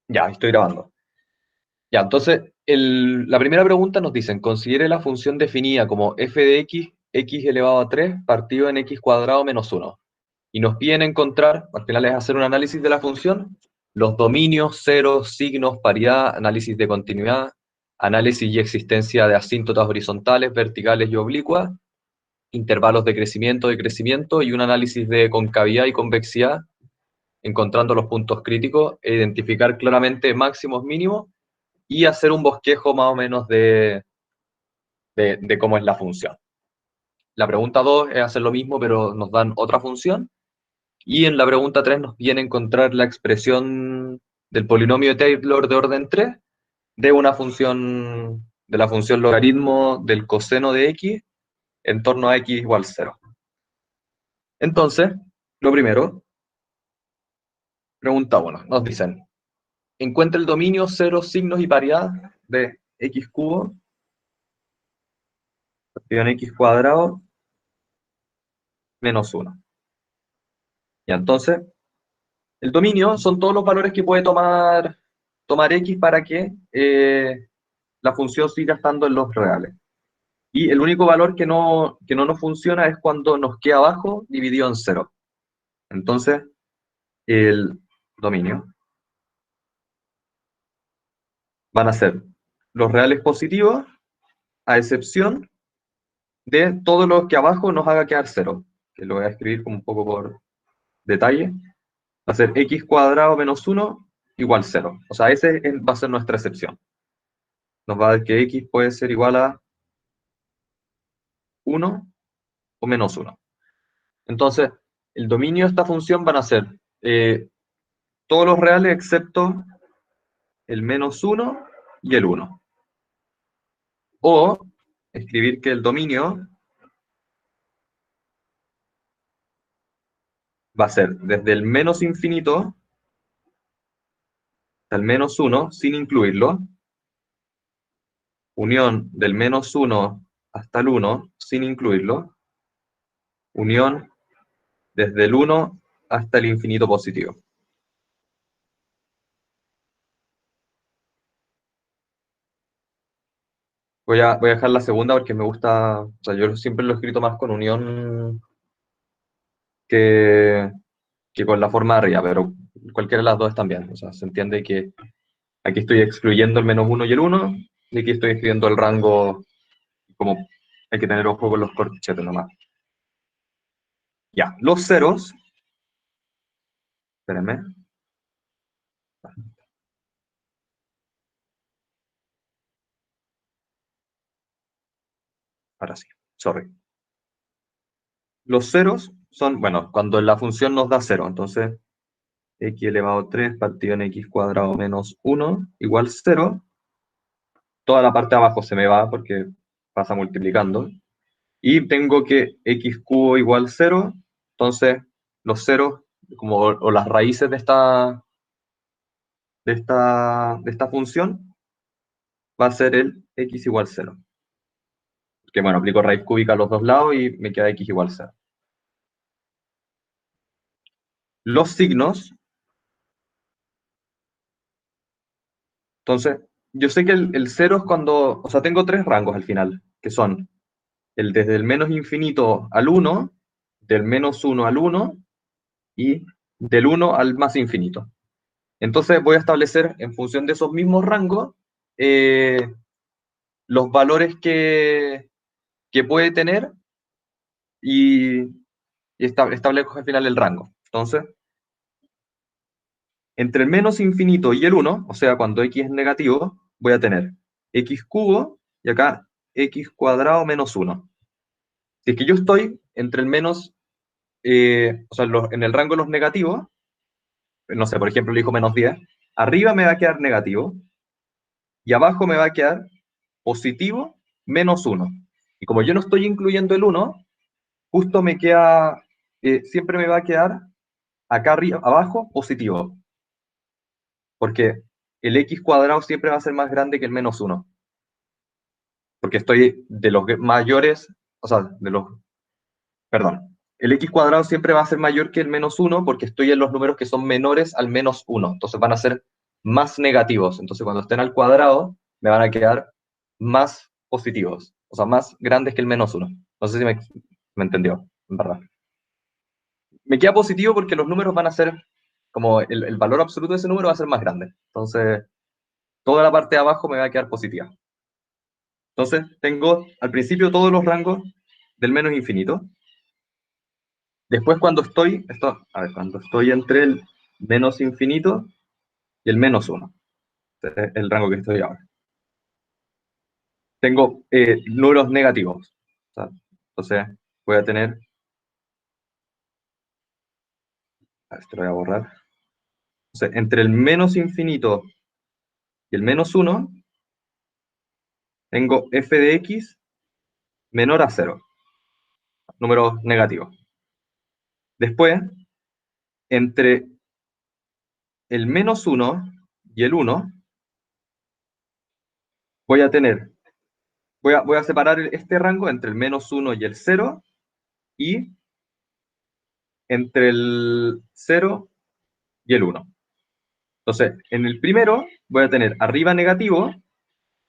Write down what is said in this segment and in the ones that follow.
Ya, estoy grabando. Ya, entonces, la primera pregunta nos dicen, considere la función definida como f de x, x elevado a 3 partido en x cuadrado menos uno. Y nos piden encontrar, al final es hacer un análisis de la función, los dominios, ceros, signos, paridad, análisis de continuidad, análisis y existencia de asíntotas horizontales, verticales y oblicuas, intervalos de crecimiento y un análisis de concavidad y convexidad, encontrando los puntos críticos e identificar claramente máximos, mínimos y hacer un bosquejo más o menos de cómo es la función. La pregunta 2 es hacer lo mismo, pero nos dan otra función. Y en la pregunta 3 nos viene a encontrar la expresión del polinomio de Taylor de orden 3 de una función, de la función logaritmo del coseno de x en torno a x igual 0. Entonces, lo primero, pregunta 1, nos dicen, encuentra el dominio, ceros, signos y paridad de x cubo en x cuadrado menos 1. Y entonces, el dominio son todos los valores que puede tomar x para que la función siga estando en los reales. Y el único valor que no nos funciona es cuando nos queda abajo dividido en cero. Entonces, el dominio van a ser los reales positivos, a excepción de todo lo que abajo nos haga quedar cero, que lo voy a escribir como un poco por detalle. Va a ser x cuadrado menos 1 igual 0. O sea, ese va a ser nuestra excepción. Nos va a dar que x puede ser igual a 1 o menos 1. Entonces, el dominio de esta función van a ser todos los reales excepto el menos 1 y el 1. O escribir que el dominio va a ser desde el menos infinito hasta el menos 1 sin incluirlo, unión del menos 1 hasta el 1 sin incluirlo, unión desde el 1 hasta el infinito positivo. Voy a dejar la segunda porque me gusta, o sea, yo siempre lo he escrito más con unión que, que con la forma de arriba, pero cualquiera de las dos están bien. O sea, se entiende que aquí estoy excluyendo el menos 1 y el 1, y aquí estoy escribiendo el rango, como hay que tener ojo con los corchetes nomás. Ya, los ceros, espérenme, ahora sí, sorry. Los ceros son, bueno, cuando la función nos da 0, entonces x elevado a 3 partido en x cuadrado menos 1 igual 0. Toda la parte de abajo se me va porque pasa multiplicando. Y tengo que x cubo igual 0, entonces los ceros, como, o las raíces de esta función, va a ser el x igual 0. Que bueno, aplico raíz cúbica a los dos lados y me queda x igual 0. Los signos, entonces, yo sé que el 0 es cuando, o sea, tengo tres rangos al final, que son el desde el menos infinito al 1, del menos 1 al 1 y del 1 al más infinito. Entonces voy a establecer en función de esos mismos rangos eh, los valores que puede tener y establezco al final el rango. Entonces, entre el menos infinito y el 1, o sea, cuando x es negativo, voy a tener x cubo y acá x cuadrado menos 1. Si es que yo estoy entre el menos, o sea, en el rango de los negativos, no sé, por ejemplo, le dijo menos 10, arriba me va a quedar negativo y abajo me va a quedar positivo menos 1. Y como yo no estoy incluyendo el 1, justo me queda, siempre me va a quedar acá arriba, abajo positivo, porque el x cuadrado siempre va a ser más grande que el menos 1, porque estoy de los mayores, o sea, perdón, el x cuadrado siempre va a ser mayor que el menos 1 porque estoy en los números que son menores al menos 1, entonces van a ser más negativos. Entonces, cuando estén al cuadrado, me van a quedar más positivos. O sea, más grandes que el menos uno. No sé si me entendió, en verdad. Me queda positivo porque los números van a ser, como el valor absoluto de ese número va a ser más grande. Entonces, toda la parte de abajo me va a quedar positiva. Entonces, tengo al principio todos los rangos del menos infinito. Después, cuando estoy entre el menos infinito y el menos uno, este es el rango que estoy ahora. Tengo números negativos. O sea, entonces, voy a tener, a ver, esto lo voy a borrar. Entonces, entre el menos infinito y el menos uno, tengo f de x menor a cero, números negativos. Después, entre el menos uno y el uno, voy a tener, voy a separar este rango entre el menos uno y el cero, y entre el cero y el uno. Entonces, en el primero voy a tener arriba negativo,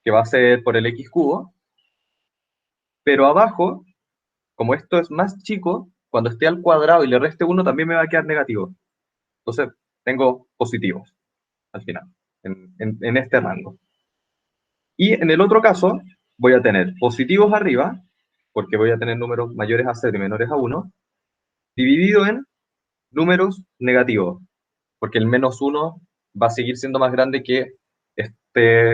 que va a ser por el x cubo, pero abajo, como esto es más chico, cuando esté al cuadrado y le reste uno, también me va a quedar negativo. Entonces, tengo positivos al final, en este rango. Y en el otro caso, voy a tener positivos arriba, porque voy a tener números mayores a 0 y menores a 1, dividido en números negativos, porque el menos uno va a seguir siendo más grande que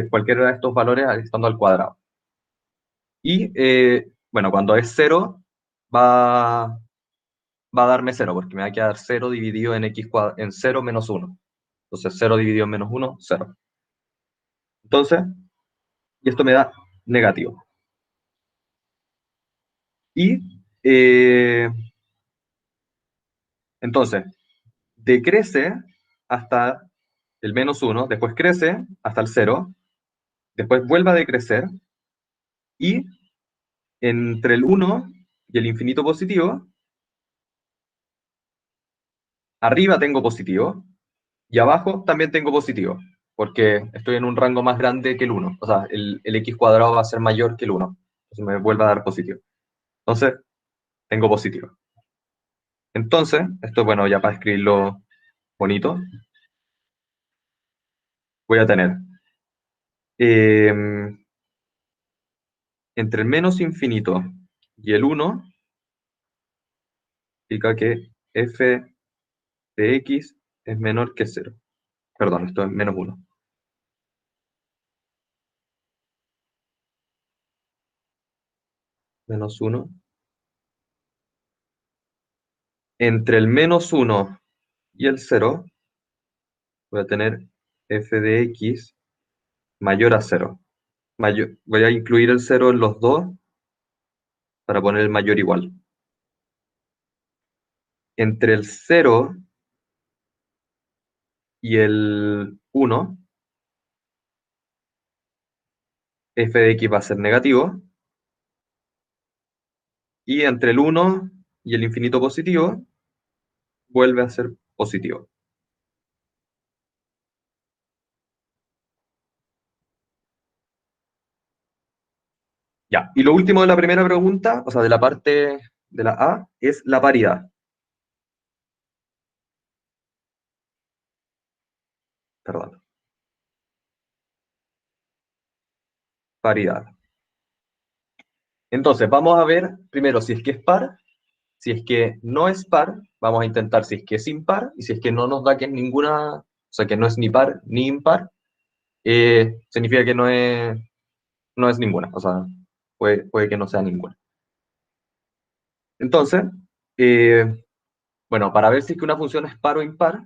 cualquiera de estos valores estando al cuadrado. Y bueno, cuando es cero, va, va a darme cero, porque me va a quedar cero dividido en en cero menos uno. Entonces cero dividido en menos uno, cero. Entonces, y esto me da negativo. Y entonces, decrece hasta el menos uno, después crece hasta el cero, después vuelve a decrecer, y entre el uno y el infinito positivo, arriba tengo positivo, y abajo también tengo positivo, porque estoy en un rango más grande que el uno. O sea, el x cuadrado va a ser mayor que el uno. Entonces me vuelve a dar positivo. Entonces, tengo positivo. Entonces, esto es bueno ya para escribirlo bonito. Voy a tener eh, entre el menos infinito y el uno, significa que f de x es menor que cero. Perdón, esto es menos uno. Menos uno. Entre el menos uno y el cero, voy a tener f de x mayor a cero. Voy a incluir el cero en los dos para poner el mayor igual. Entre el cero y el uno, f de x va a ser negativo. Y entre el uno y el infinito positivo, vuelve a ser positivo. Ya, y lo último de la primera pregunta, o sea, de la parte de la A, es la paridad. Perdón, paridad. Entonces, vamos a ver primero si es que es par. Si es que no es par, vamos a intentar si es que es impar, y si es que no nos da que es ninguna, o sea, que no es ni par ni impar, significa que no es ninguna, o sea, puede que no sea ninguna. Entonces, eh, bueno, para ver si es que una función es par o impar,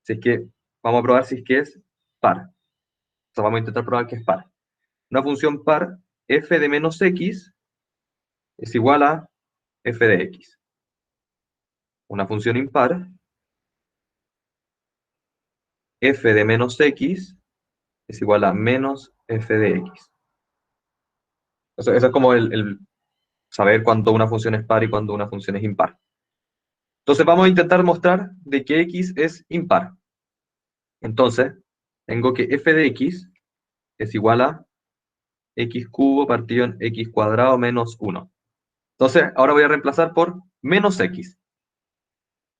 si es que vamos a probar si es que es par. O sea, vamos a intentar probar que es par. Una función par, f de menos x es igual a f de x. Una función impar, f de menos x es igual a menos f de x. Eso es como el saber cuándo una función es par y cuándo una función es impar. Entonces vamos a intentar mostrar de que x es impar. Entonces, tengo que f de x es igual a x cubo partido en x cuadrado menos 1. Entonces, ahora voy a reemplazar por menos x.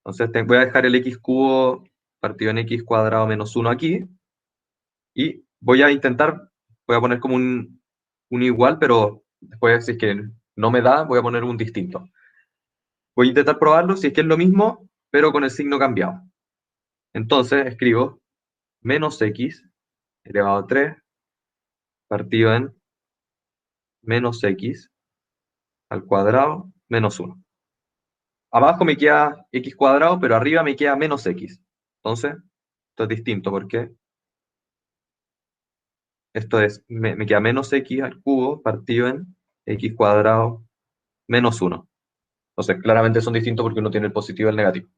Entonces, voy a dejar el x cubo partido en x cuadrado menos 1 aquí. Y voy a intentar, voy a poner como un igual, pero después, si es que no me da, voy a poner un distinto. Voy a intentar probarlo si es que es lo mismo, pero con el signo cambiado. Entonces, escribo menos x elevado a 3 partido en menos x al cuadrado menos 1. Abajo me queda x cuadrado, pero arriba me queda menos x. Entonces, esto es distinto porque esto es, me queda menos x al cubo partido en x cuadrado menos 1. Entonces, claramente son distintos porque uno tiene el positivo y el negativo.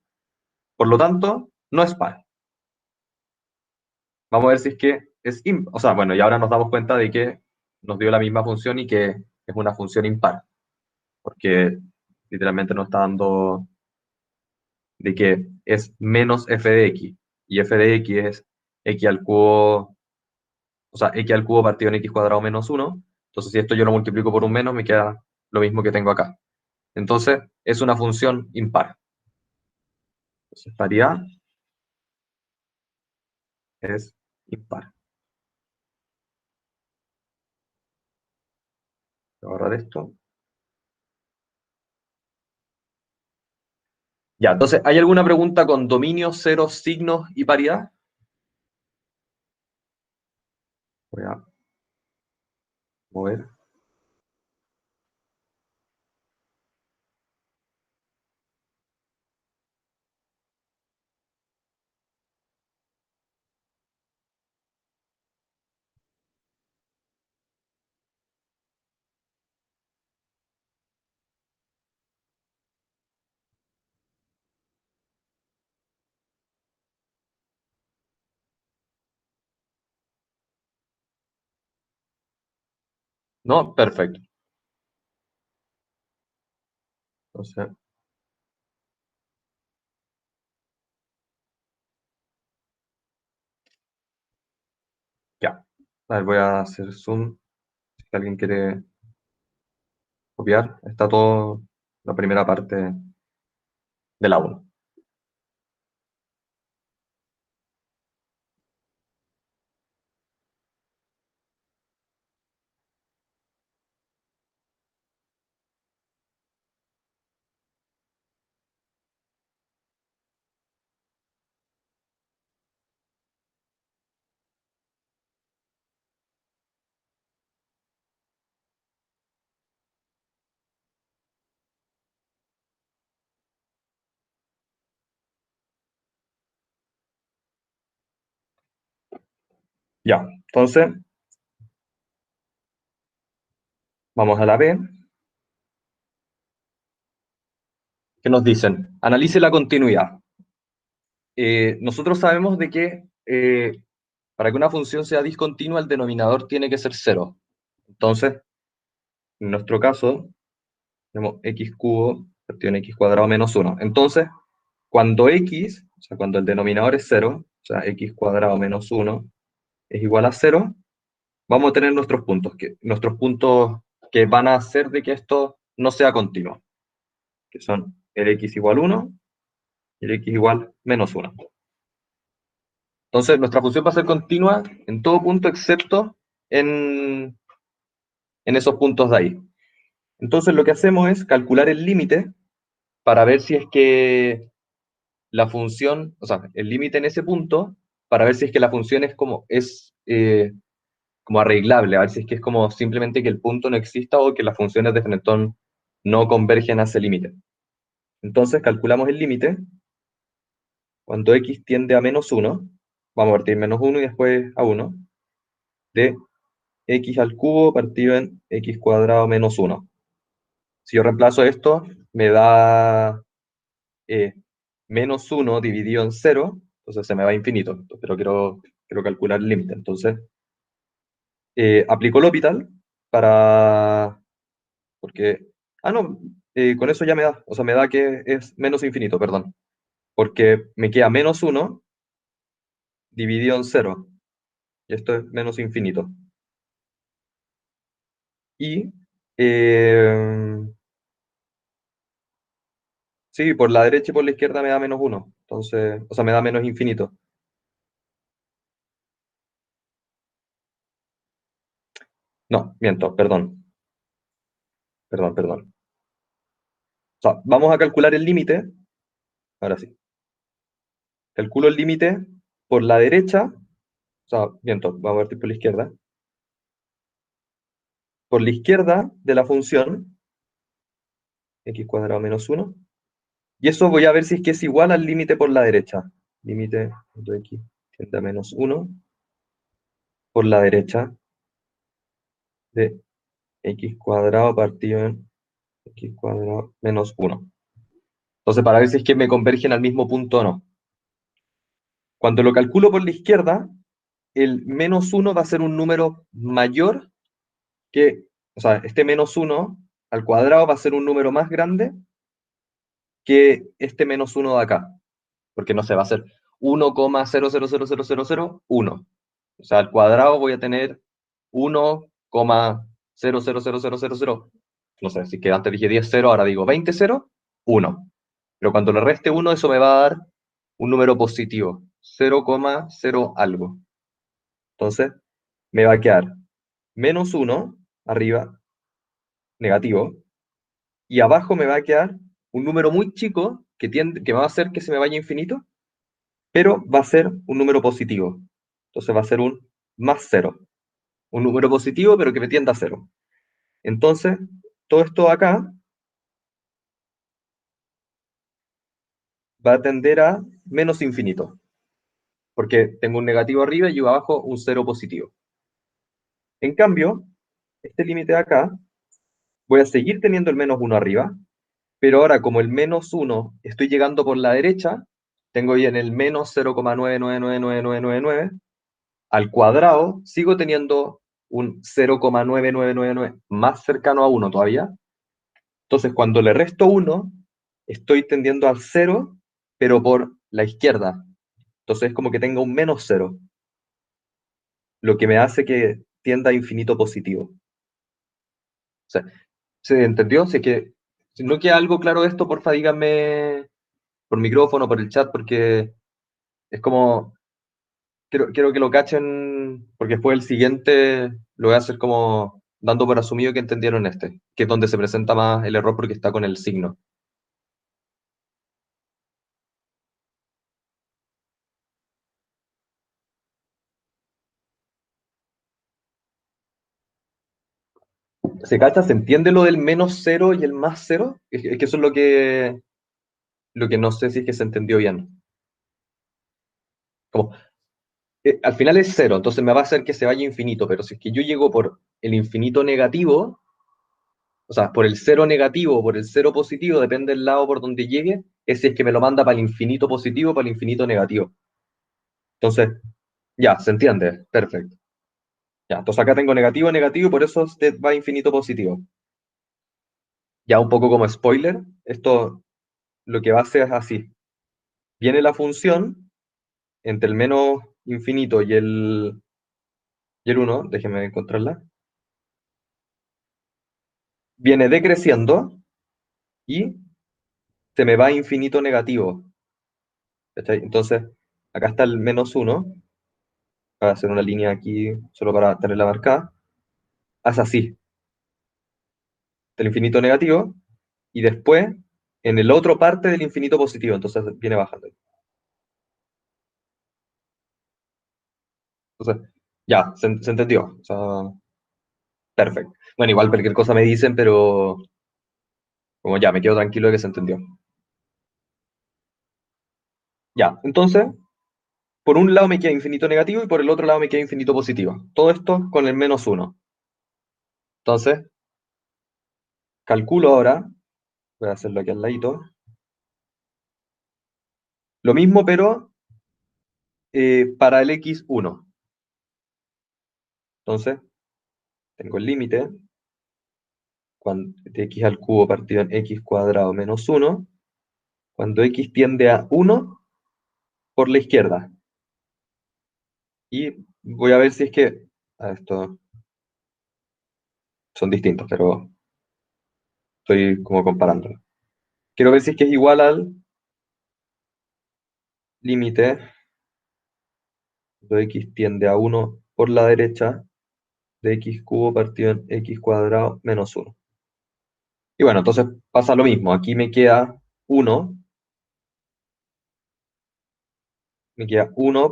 Por lo tanto, no es par. Vamos a ver si es que es impar. O sea, bueno, y ahora nos damos cuenta de que nos dio la misma función y que es una función impar. Porque literalmente nos está dando de que es menos f de x. Y f de x es x al cubo, o sea, x al cubo partido en x cuadrado menos 1. Entonces, si esto yo lo multiplico por un menos, me queda lo mismo que tengo acá. Entonces, es una función impar. Entonces, estaría es impar. Voy a borrar esto. Ya, entonces, ¿hay alguna pregunta con dominio, ceros, signos y paridad? Voy a mover. No, perfecto. Entonces, ya. A ver, voy a hacer zoom. Si alguien quiere copiar, está todo la primera parte de la 1. Ya, entonces, vamos a la B. ¿Qué nos dicen? Analice la continuidad. Nosotros sabemos de que para que una función sea discontinua, el denominador tiene que ser cero. Entonces, en nuestro caso, tenemos x cubo partido en x cuadrado menos 1. Entonces, cuando x, o sea, cuando el denominador es cero, o sea, x cuadrado menos 1 es igual a cero, vamos a tener nuestros puntos que van a hacer de que esto no sea continuo, que son el x igual 1 y el x igual menos 1. Entonces, nuestra función va a ser continua en todo punto excepto en, en esos puntos de ahí. Entonces, lo que hacemos es calcular el límite para ver si es que la función, o sea, el límite en ese punto, para ver si es que la función como arreglable, a ver si es que es como simplemente que el punto no exista o que las funciones de Fenelon no convergen a ese límite. Entonces calculamos el límite cuando x tiende a menos 1, vamos a partir menos 1 y después a 1, de x al cubo partido en x cuadrado menos 1. Si yo reemplazo esto, me da eh, menos 1 dividido en 0, entonces se me va a infinito, pero quiero calcular el límite. Entonces, aplico el L'Hopital para... porque... Ah, no, con eso ya me da, o sea, me da que es menos infinito, perdón, porque me queda menos 1 dividido en 0. y esto es menos infinito. Y eh, sí, por la derecha y por la izquierda me da menos uno. Entonces, o sea, me da menos infinito. No, miento, perdón, perdón, perdón. O sea, vamos a calcular el límite. Ahora sí. Calculo el límite por la derecha. O sea, miento, vamos a partir por la izquierda. Por la izquierda de la función, x cuadrado menos uno. Y eso voy a ver si es que es igual al límite por la derecha. Límite de x tiende a menos uno por la derecha de x cuadrado partido en x cuadrado menos uno. Entonces, para ver si es que me convergen al mismo punto o no. Cuando lo calculo por la izquierda, el menos uno va a ser un número mayor que, o sea, este menos uno al cuadrado va a ser un número más grande que este menos uno de acá. Porque no sé, va a ser 1,000001. O sea, al cuadrado voy a tener 1,000000. No sé, si que antes dije 10 cero, ahora digo 20 cero, 1. Pero cuando le reste uno, eso me va a dar un número positivo, 0,0 algo. Entonces, me va a quedar menos uno arriba, negativo, y abajo me va a quedar un número muy chico que va a hacer que se me vaya infinito, pero va a ser un número positivo. Entonces va a ser un más cero. Un número positivo, pero que me tienda a cero. Entonces, todo esto acá va a tender a menos infinito, porque tengo un negativo arriba y abajo un cero positivo. En cambio, este límite de acá, voy a seguir teniendo el menos uno arriba, pero ahora como el menos uno estoy llegando por la derecha, tengo ahí en el menos 0,999999, al cuadrado sigo teniendo un 0,9999 más cercano a uno todavía. Entonces, cuando le resto uno, estoy tendiendo al cero, pero por la izquierda. Entonces, es como que tenga un menos cero, lo que me hace que tienda a infinito positivo. O sea, ¿se entendió? Si no queda algo claro de esto, porfa, díganme por micrófono, por el chat, porque es como, quiero que lo cachen, porque después el siguiente lo voy a hacer como dando por asumido que entendieron este, que es donde se presenta más el error porque está con el signo. ¿Se cacha? ¿Se entiende lo del menos cero y el más cero? Es que eso es lo que no sé si es que se entendió bien. Como, al final es cero, entonces me va a hacer que se vaya infinito, pero si es que yo llego por el infinito negativo, o sea, por el cero negativo o por el cero positivo, depende del lado por donde llegue, es si es que me lo manda para el infinito positivo o para el infinito negativo. Entonces, ya, se entiende, perfecto. Ya, entonces acá tengo negativo, negativo, y por eso va a infinito positivo. Ya un poco como spoiler, esto lo que va a hacer es así. Viene la función entre el menos infinito y el uno, déjenme encontrarla, viene decreciendo y se me va a infinito negativo. ¿Cachai? Entonces, acá está el menos uno, voy a hacer una línea aquí solo para tenerla marcada, haz así, del infinito negativo, y después en el otro parte del infinito positivo, entonces viene bajando. Entonces, ya, se entendió. O sea, perfecto. Bueno, igual cualquier cosa me dicen, pero como ya, me quedo tranquilo de que se entendió. Ya, entonces, por un lado me queda infinito negativo y por el otro lado me queda infinito positivo. Todo esto con el menos uno. Entonces, calculo ahora, voy a hacerlo aquí al ladito, lo mismo pero para el x1. Entonces, tengo el límite de x al cubo partido en x cuadrado menos uno, cuando x tiende a uno por la izquierda. Y voy a ver si es que, estos son distintos, pero estoy como comparándolo. Quiero ver si es que es igual al límite de x tiende a uno por la derecha de x cubo partido en x cuadrado menos uno. Y bueno, entonces pasa lo mismo. Aquí me queda uno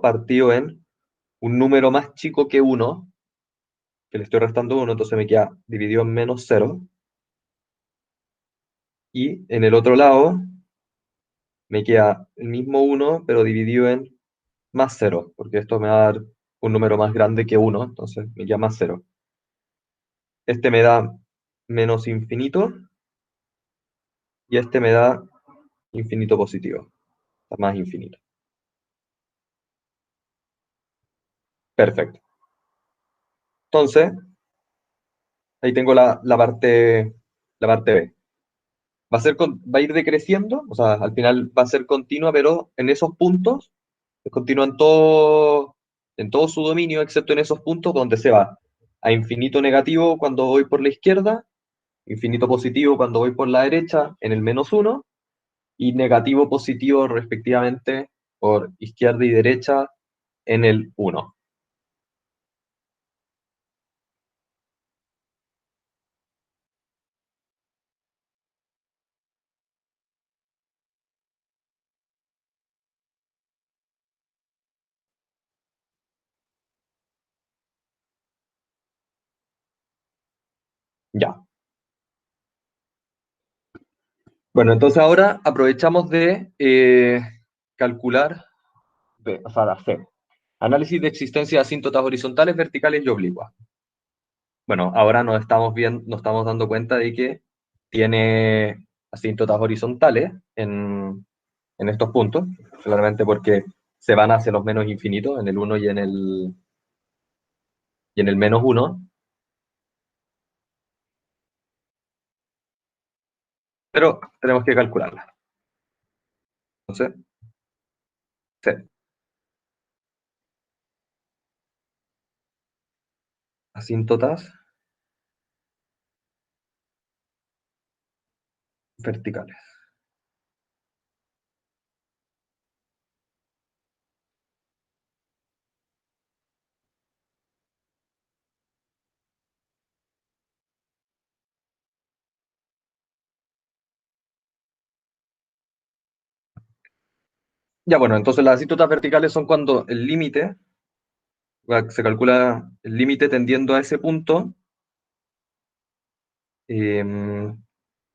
partido en un número más chico que uno, que le estoy restando uno, entonces me queda dividido en menos cero. Y en el otro lado me queda el mismo uno, pero dividido en más cero, porque esto me va a dar un número más grande que uno, entonces me queda más cero. Este me da menos infinito y este me da infinito positivo, o sea, más infinito. Perfecto. Entonces, ahí tengo la parte B. Va a ir decreciendo, o sea, al final va a ser continua, pero en esos puntos es continua en todo su dominio, excepto en esos puntos donde se va a infinito negativo cuando voy por la izquierda, infinito positivo cuando voy por la derecha en el menos uno, y negativo positivo respectivamente por izquierda y derecha en el uno. Ya. Bueno, entonces ahora aprovechamos de calcular, o sea, de hacer análisis de existencia de asíntotas horizontales, verticales y oblicuas. Bueno, ahora nos estamos dando cuenta de que tiene asíntotas horizontales en estos puntos, claramente porque se van hacia los menos infinitos, en el uno y en el menos uno, pero tenemos que calcularlas. Entonces, sí, asíntotas verticales. Ya, bueno, entonces las asíntotas verticales son cuando el límite, se calcula el límite tendiendo a ese punto, eh,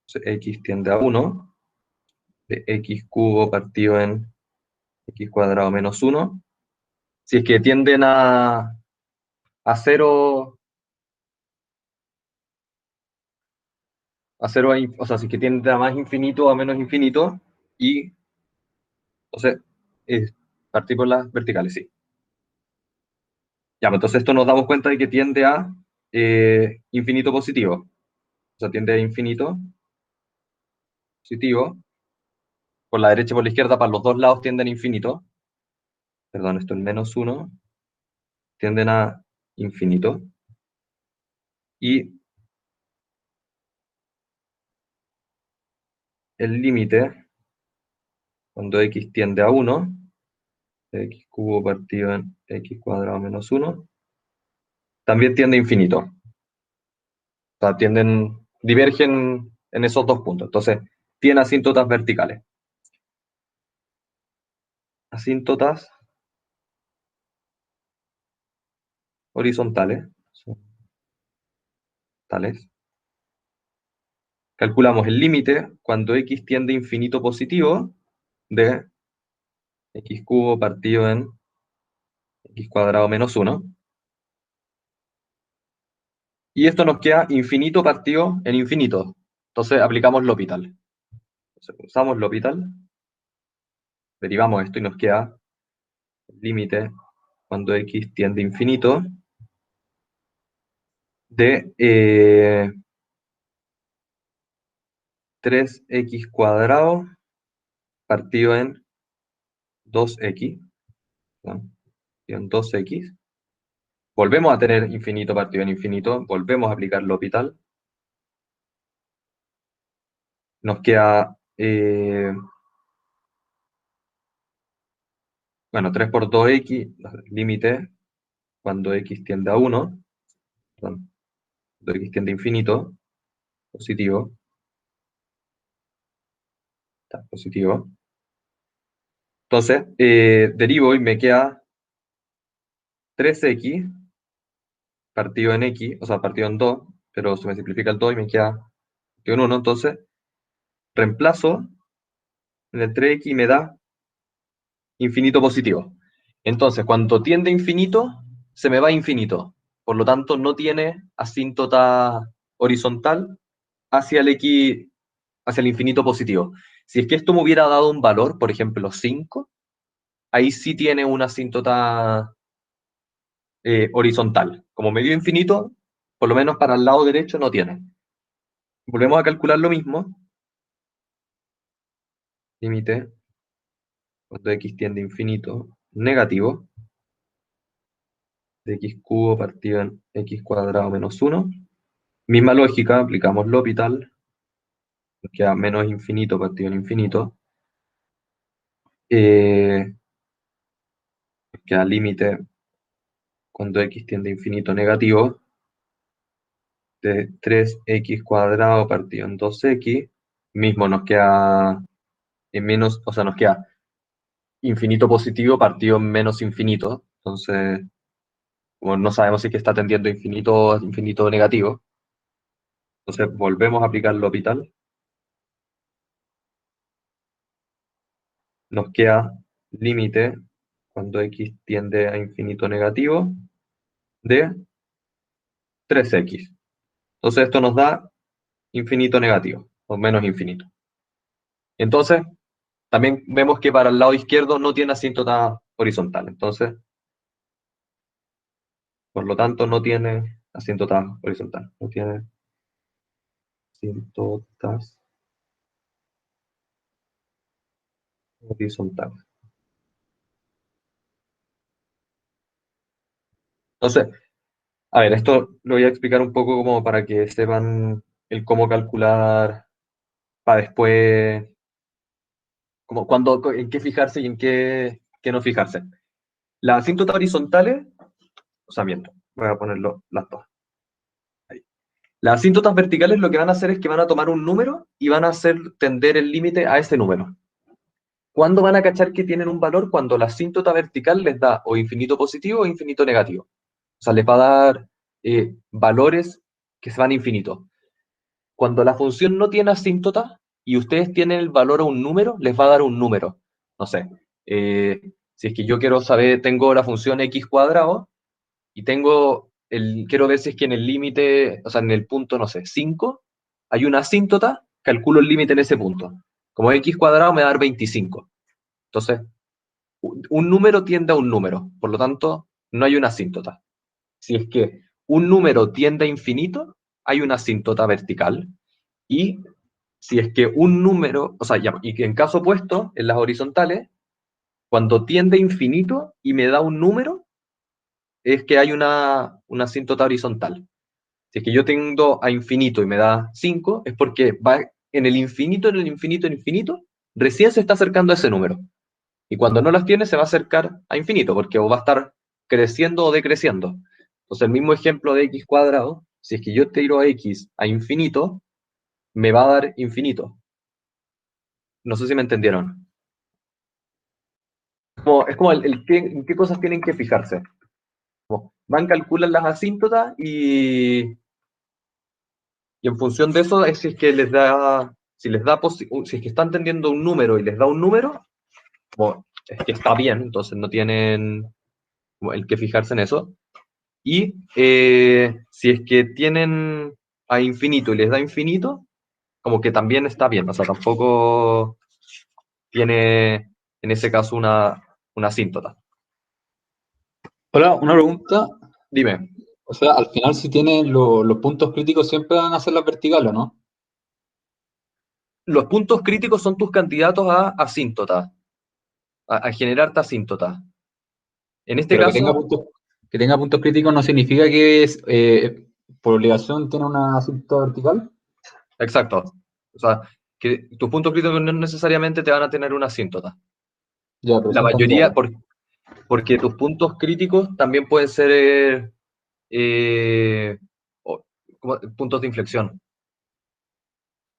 x tiende a uno, de x cubo partido en x cuadrado menos uno. Si es que tienden a cero, o sea, si es que tienden a más infinito o a menos infinito, y entonces eh, partir por las verticales, sí. Ya, pues entonces esto nos damos cuenta de que tiende a infinito positivo. O sea, tiende a infinito positivo. Por la derecha y por la izquierda, para los dos lados tienden a infinito. Perdón, esto es menos uno. Tienden a infinito. Y el límite, cuando x tiende a uno, x cubo partido en x cuadrado menos uno, también tiende a infinito. O sea, divergen en esos dos puntos. Entonces, tiene asíntotas verticales. Asíntotas horizontales son tales. Calculamos el límite cuando x tiende a infinito positivo de x cubo partido en x cuadrado menos uno. Y esto nos queda infinito partido en infinito. Entonces aplicamos L'Hopital. Entonces, usamos L'Hopital, derivamos esto y nos queda el límite cuando x tiende a infinito de 3x cuadrado partido en 2x, ¿no? partido en 2x. Volvemos a tener infinito partido en infinito, volvemos a aplicar L'Hopital. Nos queda, bueno, 3 por 2x, límite cuando x tiende a 1, perdón, cuando x tiende a infinito, positivo, está positivo. Entonces, derivo y me queda 3x partido en x, o sea, partido en 2, pero se me simplifica el 2 y me queda partido en 1. Entonces, reemplazo en el 3x y me da infinito positivo. Entonces, cuando tiende a infinito, se me va a infinito. Por lo tanto, no tiene asíntota horizontal hacia el x, hacia el infinito positivo. Si es que esto me hubiera dado un valor, por ejemplo, 5, ahí sí tiene una asíntota horizontal. Como medio infinito, por lo menos para el lado derecho no tiene. Volvemos a calcular lo mismo. Límite cuando x tiende a infinito negativo de x cubo partido en x cuadrado menos 1. Misma lógica, aplicamos L'Hopital, nos queda menos infinito partido en infinito. Nos queda límite cuando x tiende a infinito negativo de 3x cuadrado partido en 2x. Mismo nos queda en menos, o sea, nos queda infinito positivo partido en menos infinito. Entonces, como no sabemos si es que está tendiendo a infinito, infinito negativo, entonces volvemos a aplicar L'Hopital. Nos queda límite cuando x tiende a infinito negativo de 3x. Entonces esto nos da infinito negativo, o menos infinito. Entonces, también vemos que para el lado izquierdo no tiene asíntota horizontal. Entonces, por lo tanto, no tiene asíntota horizontal. No tiene asíntotas horizontales. Entonces, a ver, esto lo voy a explicar un poco como para que sepan el cómo calcular para después, como cuando, en qué fijarse y en qué no fijarse. Las asíntotas horizontales, o sea, miento, voy a ponerlo las dos. Ahí. Las asíntotas verticales lo que van a hacer es que van a tomar un número y van a hacer tender el límite a ese número. ¿Cuándo van a cachar que tienen un valor? Cuando la asíntota vertical les da o infinito positivo o infinito negativo. O sea, les va a dar valores que se van a infinito. Cuando la función no tiene asíntota y ustedes tienen el valor a un número, les va a dar un número. No sé, si es que yo quiero saber, tengo la función x cuadrado y quiero ver si es que en el límite, o sea, en el punto, no sé, 5, hay una asíntota, calculo el límite en ese punto. Como x cuadrado me va a dar 25. Entonces, un número tiende a un número, por lo tanto, no hay una asíntota. Si es que un número tiende a infinito, hay una asíntota vertical. Y si es que un número, o sea, ya, y que en caso opuesto, en las horizontales, cuando tiende a infinito y me da un número, es que hay una asíntota horizontal. Si es que yo tengo a infinito y me da 5, es porque va en el infinito, en el infinito, en el infinito, recién se está acercando a ese número. Y cuando no las tiene, se va a acercar a infinito, porque o va a estar creciendo o decreciendo. Entonces, el mismo ejemplo de x cuadrado, si es que yo tiro a x a infinito, me va a dar infinito. No sé si me entendieron. Es como en qué cosas tienen que fijarse. Como van, calculan las asíntotas y en función de eso es si es que les da, si es que están tendiendo un número y les da un número, como es que está bien, entonces no tienen como el que fijarse en eso. Y si es que tienen a infinito y les da infinito, como que también está bien, o sea, tampoco tiene en ese caso una asíntota. Hola, una pregunta. Dime, O sea, al final si tienen los puntos críticos siempre van a ser las verticales, ¿no? los puntos críticos son tus candidatos a asíntota, a generarte asíntota. En este Pero caso, que tenga puntos críticos no significa que es, por obligación tiene una cinta vertical. exacto. O sea, que tus puntos críticos no necesariamente te van a tener una asíntota. Ya, pero La sin mayoría, cambiarla. porque tus puntos críticos también pueden ser eh, puntos de inflexión.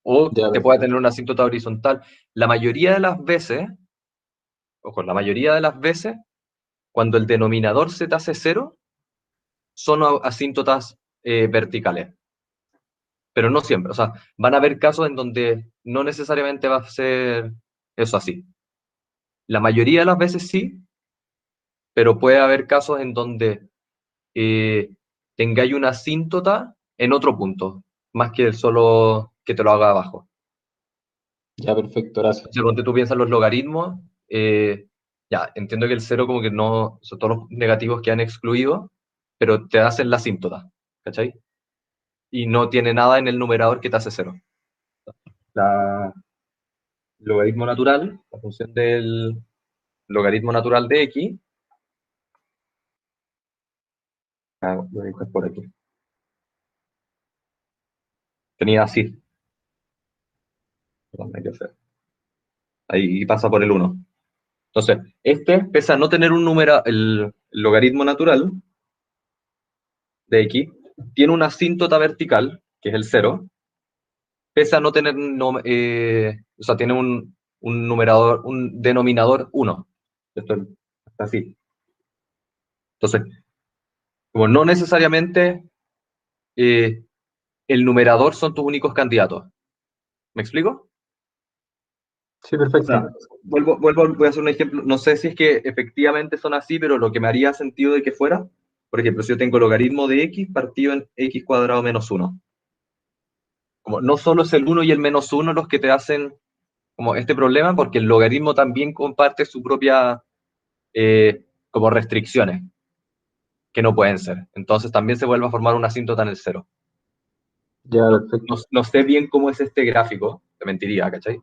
O Ya, te puede tener perfecto. una asíntota horizontal. La mayoría de las veces, ojo, la mayoría de las veces, cuando el denominador se te hace cero, son asíntotas verticales. Pero no siempre. O sea, van a haber casos en donde no necesariamente va a ser eso así. La mayoría de las veces sí, pero puede haber casos en donde tengáis una asíntota en otro punto, más que solo que te lo haga abajo. Ya, perfecto, gracias. Si cuando tú piensas los logaritmos, ya, entiendo que el cero como que no, son todos los negativos que han excluido, pero te hacen la asíntota, ¿cachai? Y no tiene nada en el numerador que te hace cero. La logaritmo natural, la función del logaritmo natural de x, lo voy a dibujar por aquí, tenía así, perdón, hay que hacer. Ahí pasa por el uno. Entonces, este, pese a no tener un número, el logaritmo natural de x, tiene una asíntota vertical, que es el cero, pese a no tener, no, o sea, tiene un numerador, un denominador uno. Esto está así. Entonces, como no necesariamente eh, el numerador son tus únicos candidatos. ¿Me explico? Sí, O sea, perfecto. voy a hacer un ejemplo. No sé si es que efectivamente son así, pero lo que me haría sentido de que fuera, por ejemplo, si yo tengo logaritmo de x partido en x cuadrado menos uno. Como no solo es el uno y el menos uno los que te hacen como este problema, porque el logaritmo también comparte su propia como restricciones que no pueden ser. Entonces también se vuelve a formar una asíntota en el cero. Ya, No, perfecto. no sé bien cómo es este gráfico, te mentiría, ¿cachai?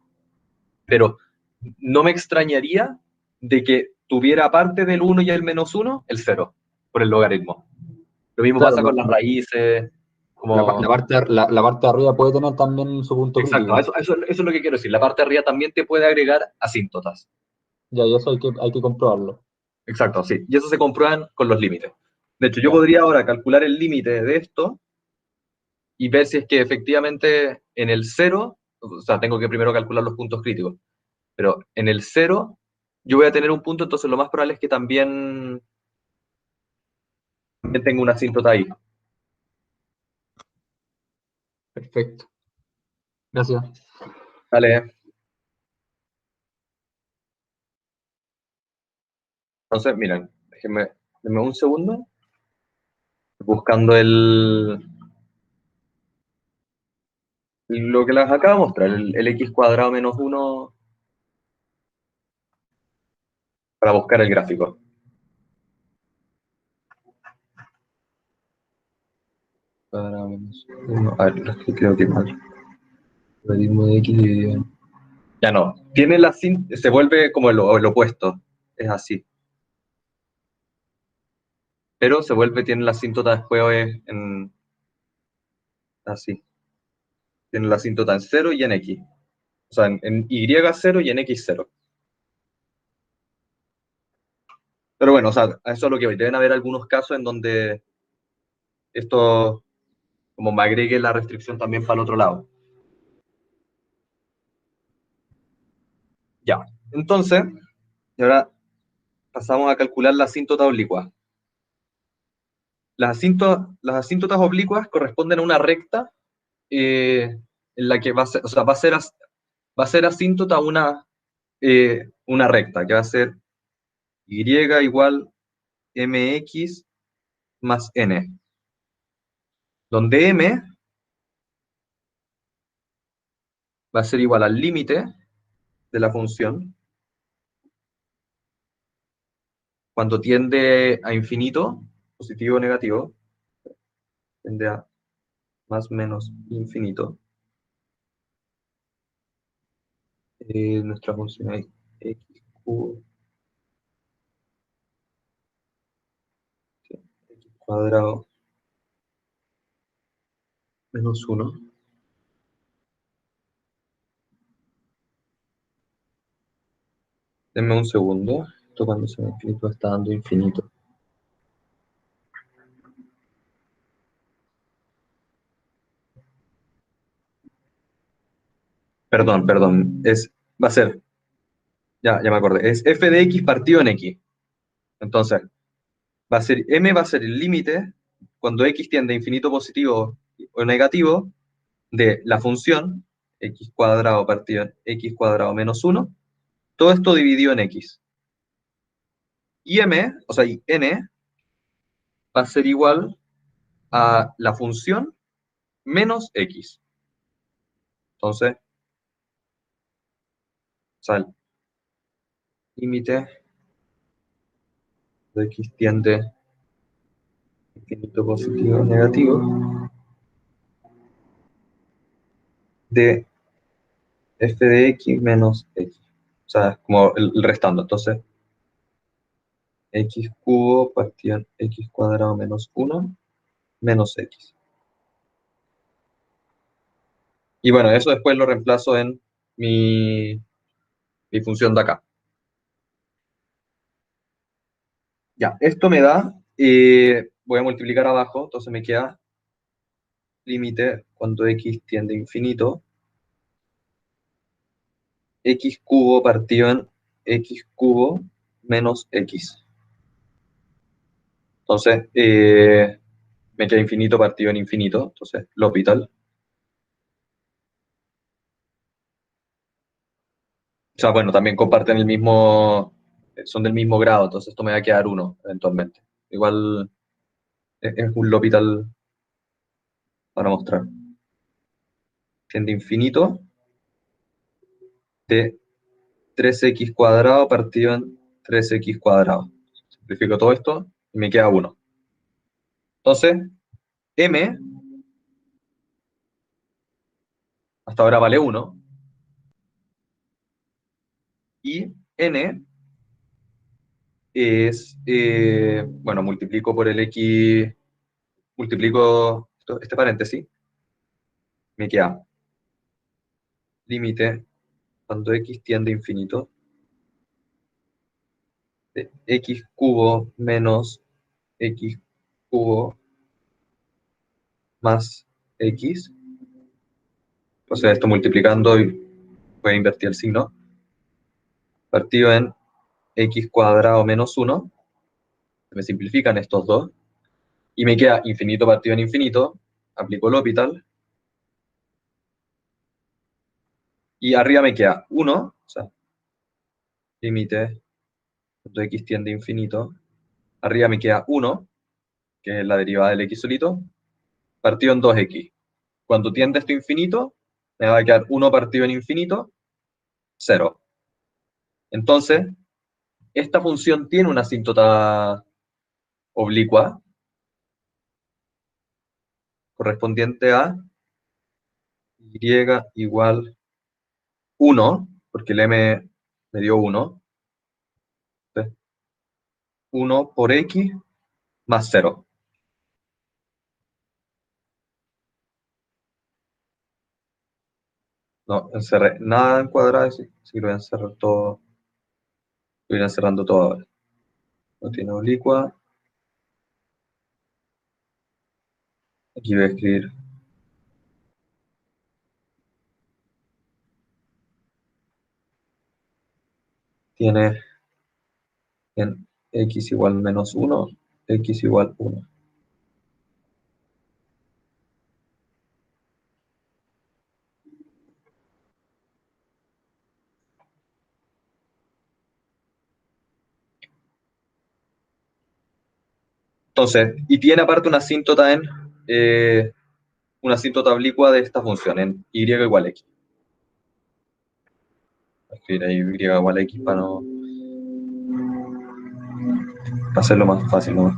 Pero no me extrañaría de que tuviera aparte del uno y el menos uno el cero por el logaritmo. Lo mismo Claro, pasa con las raíces, como... la parte de arriba puede tener también su punto Exacto, crítico. eso es lo que quiero decir. La parte de arriba también te puede agregar asíntotas. Ya, y eso hay que comprobarlo. Exacto, sí. Y eso se comprueban con los límites. De hecho, yo Ya, podría ahora calcular el límite de esto y ver si es que efectivamente en el cero, o sea, tengo que primero calcular los puntos críticos, pero en el cero yo voy a tener un punto, entonces lo más probable es que también tenga una asíntota ahí. perfecto. Gracias. Vale, entonces, miren, denme un segundo, buscando lo que les acabo de mostrar, el x cuadrado menos uno para buscar el gráfico. Cuadrado menos uno. A ver, creo que mal. Logaritmo de x dividido en... Ya no. Tiene se vuelve como el opuesto. Es así. Pero se vuelve, tiene la asíntota después así. Tiene la asíntota en cero y en x. O sea, en y cero y en x cero. Pero bueno, o sea, a eso es lo que voy. Deben haber algunos casos en donde esto, como me agregue la restricción también para el otro lado. Ya. Entonces, y ahora pasamos a calcular la asíntota oblicua. Las asíntotas oblicuas corresponden a una recta en la que va a ser, o sea, va a ser asíntota a una recta, que va a ser y igual mx más n, donde m va a ser igual al límite de la función cuando tiende a infinito, positivo o negativo, tiende a más menos infinito. Nuestra función es x cubo cuadrado menos 1. Denme un segundo. Esto cuando sea infinito está dando infinito. Perdón. Va a ser, ya me acordé. Es f de x partido en x. Entonces, m va a ser el límite cuando x tiende a infinito positivo o negativo de la función x cuadrado partido en x cuadrado menos 1. Todo esto dividido en x. Y y n va a ser igual a la función menos x. Entonces, o sea, el límite de x tiende a infinito positivo o negativo de f de x menos x. O sea, es como el restando. Entonces, x cubo partido en x cuadrado menos 1 menos x. Y bueno, eso después lo reemplazo en mi función de acá. Ya, esto me da, voy a multiplicar abajo, entonces me queda límite cuando x tiende a infinito, x cubo partido en x cubo menos x. Entonces, me queda infinito partido en infinito, entonces L'Hopital. O sea, bueno, también comparten el mismo, son del mismo grado, entonces esto me va a quedar 1 eventualmente. Igual es un L'Hopital para mostrar. Tiende a infinito de 3x cuadrado partido en 3x cuadrado. Simplifico todo esto y me queda 1. Entonces, m hasta ahora vale 1 y n es, bueno, multiplico por el x, multiplico este paréntesis, me queda límite cuando x tiende a infinito de x cubo menos x cubo más x. O sea, esto multiplicando y voy a invertir el signo. Partido en x cuadrado menos 1. Me simplifican estos dos. Y me queda infinito partido en infinito. Aplico L'Hopital. Y arriba me queda 1. O sea, límite cuando x tiende a infinito. Arriba me queda 1, que es la derivada del x solito, partido en 2x. Cuando tiende esto a infinito, me va a quedar 1 partido en infinito, 0. Entonces, esta función tiene una asíntota oblicua correspondiente a y igual 1, porque el m me dio 1. Entonces, 1 por x más 0. No, encerré nada en cuadrado, sí, sí lo voy a encerrar todo. Lo voy a ir encerrando todo ahora. No tiene oblicua. Aquí voy a escribir. Tiene en x igual menos 1, x igual 1. Entonces, y tiene aparte una asíntota oblicua de esta función, en y igual x. Voy a escribir ahí y igual x para no para hacerlo más fácil, ¿no?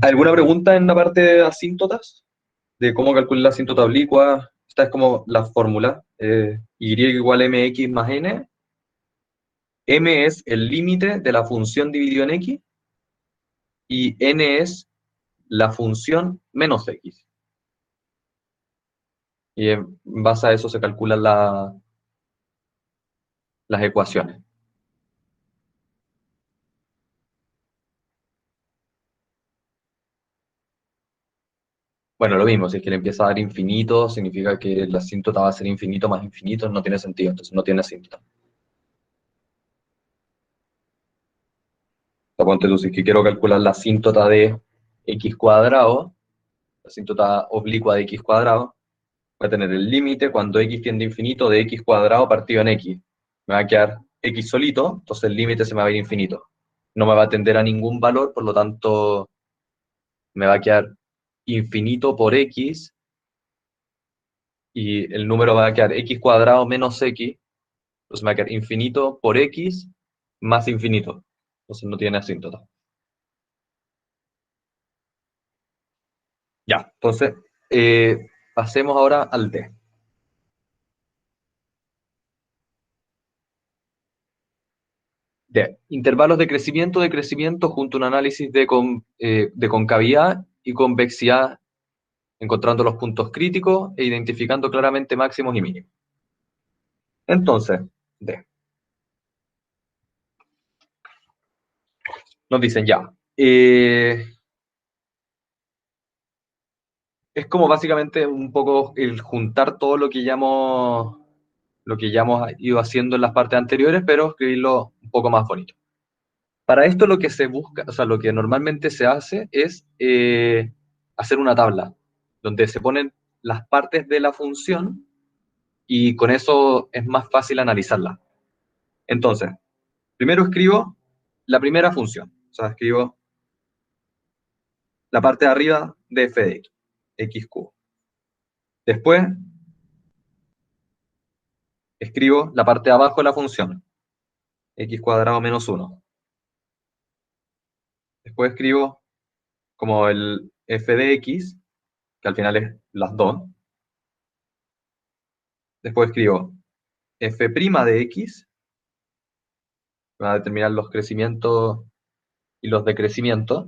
¿Alguna pregunta en la parte de asíntotas? De cómo calcular la asíntota oblicua. Esta es como la fórmula. Y igual mx más n. M es el límite de la función dividido en x. y n es la función menos x. Y en base a eso se calculan las ecuaciones. Bueno, lo mismo, si es que le empieza a dar infinito, significa que la asíntota va a ser infinito más infinito, no tiene sentido, entonces no tiene asíntota. O sea, ponte tú, si es que quiero calcular la asíntota de x cuadrado, la asíntota oblicua de x cuadrado, voy a tener el límite cuando x tiende a infinito de x cuadrado partido en x. Me va a quedar x solito, entonces el límite se me va a ir infinito. No me va a tender a ningún valor, por lo tanto me va a quedar infinito por x y el número va a quedar x cuadrado menos x, entonces me va a quedar infinito por x más infinito. Entonces no tiene asíntota. Ya, entonces pasemos ahora al D. D. Intervalos de crecimiento junto a un análisis de concavidad y convexidad, encontrando los puntos críticos e identificando claramente máximos y mínimos. Entonces, D. Nos dicen ya. Es como básicamente un poco el juntar todo lo que ya hemos ido haciendo en las partes anteriores, pero escribirlo un poco más bonito. Para esto lo que se busca, o sea, lo que normalmente se hace es hacer una tabla donde se ponen las partes de la función y con eso es más fácil analizarla. Entonces, primero escribo la primera función, o sea, escribo la parte de arriba de f de x, x cubo. Después escribo la parte de abajo de la función, x cuadrado menos 1. Después escribo como el f de x, que al final es las dos. Después escribo f' de x, que va a determinar los crecimientos y los decrecimientos.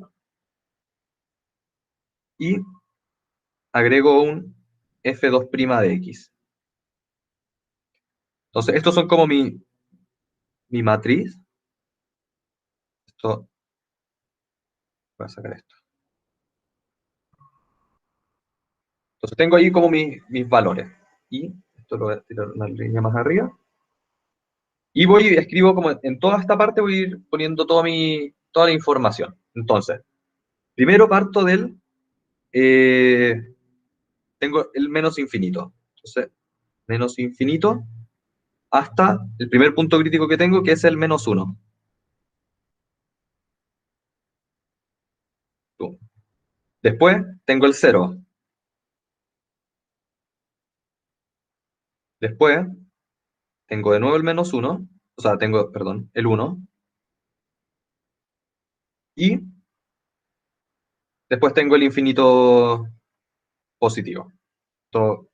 Y agrego un f2' de x. Entonces, estos son como mi matriz. Esto, voy a sacar esto. Entonces, tengo ahí como mis valores. Y esto lo voy a tirar una línea más arriba. Y voy y escribo como en toda esta parte, voy a ir poniendo toda la información. Entonces, primero parto del, tengo el menos infinito. Entonces, menos infinito hasta el primer punto crítico que tengo, que es el menos 1. Después tengo el 0. Después tengo de nuevo el menos 1. O sea, tengo, perdón, el 1. Y después tengo el infinito positivo. Esto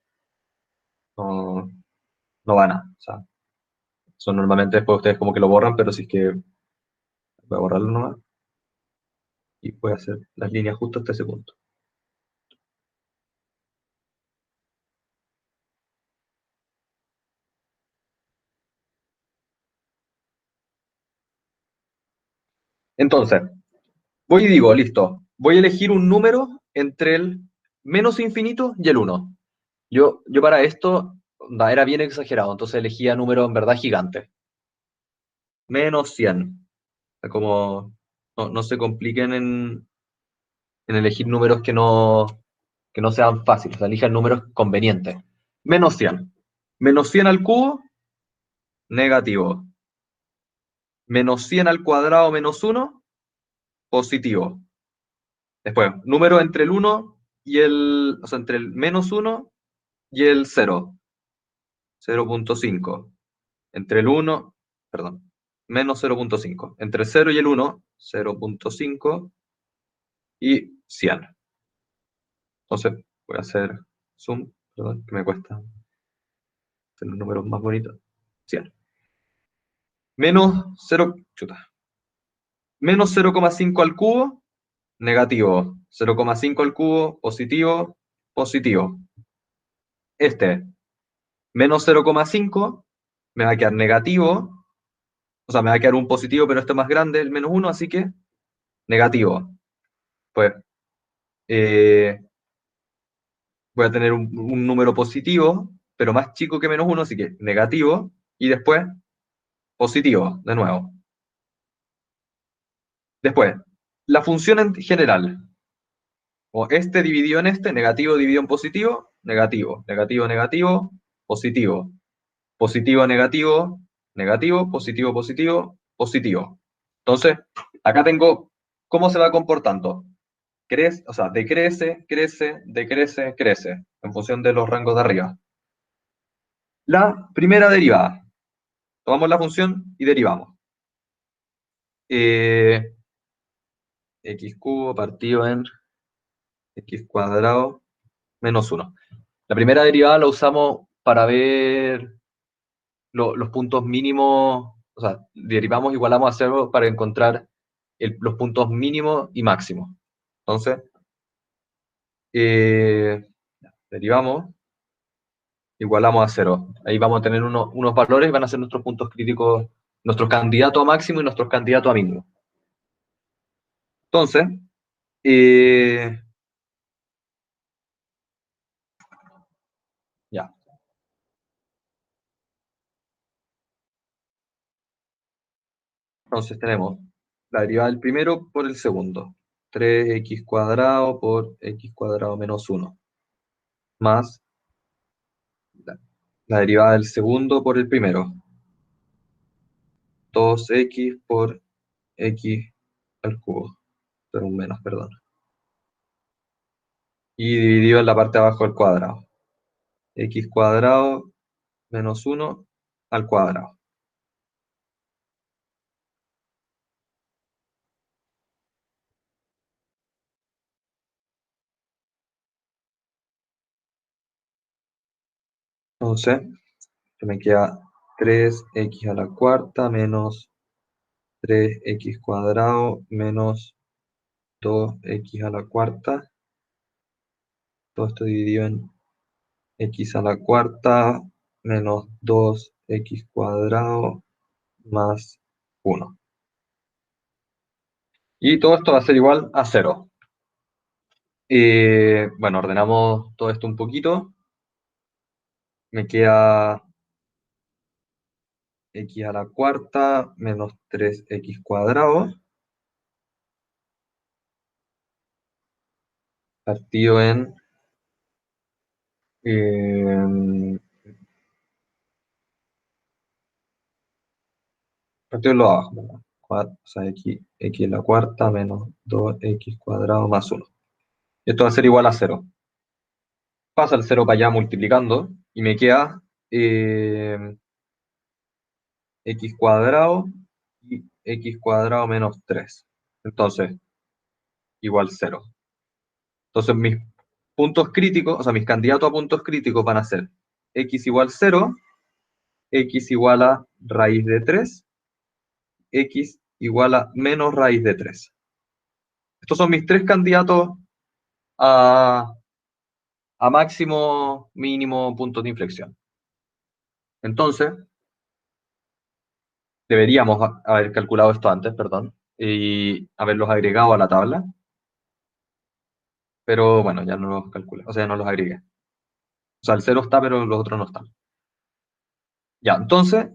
no, no va a nada. O sea, son normalmente después ustedes como que lo borran, pero si es que voy a borrarlo nomás. Y voy a hacer las líneas justo hasta ese punto. Entonces, voy y digo, listo, voy a elegir un número entre el menos infinito y el 1. Yo para esto era bien exagerado, entonces elegía números en verdad gigantes. Menos 100. O sea, como no se compliquen en elegir números que no sean fáciles, o sea, elijan números convenientes. Menos 100. Menos 100 al cubo, negativo. Menos 100 al cuadrado menos 1, positivo. Después, número entre el 1 y o sea, entre el menos 1 y el 0, 0.5. Entre el 1, perdón, menos 0.5. Entre el 0 y el 1, 0.5 y 100. Entonces, voy a hacer zoom, perdón, que me cuesta hacer los números más bonitos. 100. Menos 0, chuta. Menos 0,5 al cubo, negativo. 0,5 al cubo, positivo, positivo. Este, menos 0,5, me va a quedar negativo. O sea, me va a quedar un positivo, pero este es más grande, el menos 1, así que negativo. Pues voy a tener un número positivo, pero más chico que menos 1, así que negativo. Y después positivo, de nuevo. Después, la función en general. O este dividido en este, negativo dividido en positivo, negativo, negativo, negativo, positivo, positivo, negativo, negativo, positivo, positivo, positivo. Entonces, acá tengo cómo se va comportando. Crece, o sea, decrece, crece, decrece, crece, en función de los rangos de arriba. La primera derivada. Tomamos la función y derivamos. Eh, x cubo partido en x cuadrado menos 1. La primera derivada la usamos para ver los puntos mínimos, o sea, derivamos, igualamos a cero para encontrar los puntos mínimos y máximos. Entonces, eh, derivamos, igualamos a cero. Ahí vamos a tener unos valores, van a ser nuestros puntos críticos, nuestros candidatos a máximo y nuestros candidatos a mínimo. Entonces, ya. Entonces tenemos la derivada del primero por el segundo. 3x cuadrado por x cuadrado menos 1. Más la derivada del segundo por el primero. 2x por x al cubo. Pero un menos, perdón. Y dividido en la parte de abajo al cuadrado. X cuadrado menos 1 al cuadrado. Entonces, me queda 3x a la cuarta menos 3x cuadrado menos 2x a la cuarta. Todo esto dividido en x a la cuarta menos 2x cuadrado más 1. Y todo esto va a ser igual a 0. Bueno, ordenamos todo esto un poquito. Me queda x a la cuarta menos 3x cuadrado partido en partido en lo abajo, ¿verdad? O sea, x a la cuarta menos 2x cuadrado más 1. Esto va a ser igual a 0. Pasa el 0 para allá multiplicando y me queda x cuadrado y x cuadrado menos 3. Entonces, igual 0. Entonces, mis puntos críticos, o sea, mis candidatos a puntos críticos van a ser x igual 0, x igual a raíz de 3, x igual a menos raíz de 3. Estos son mis tres candidatos a, a máximo, mínimo puntos de inflexión. Entonces, deberíamos haber calculado esto antes, perdón, y haberlos agregado a la tabla, pero bueno, ya no los calculé, o sea, no los agregué. O sea, el 0 está, pero los otros no están. Ya, entonces,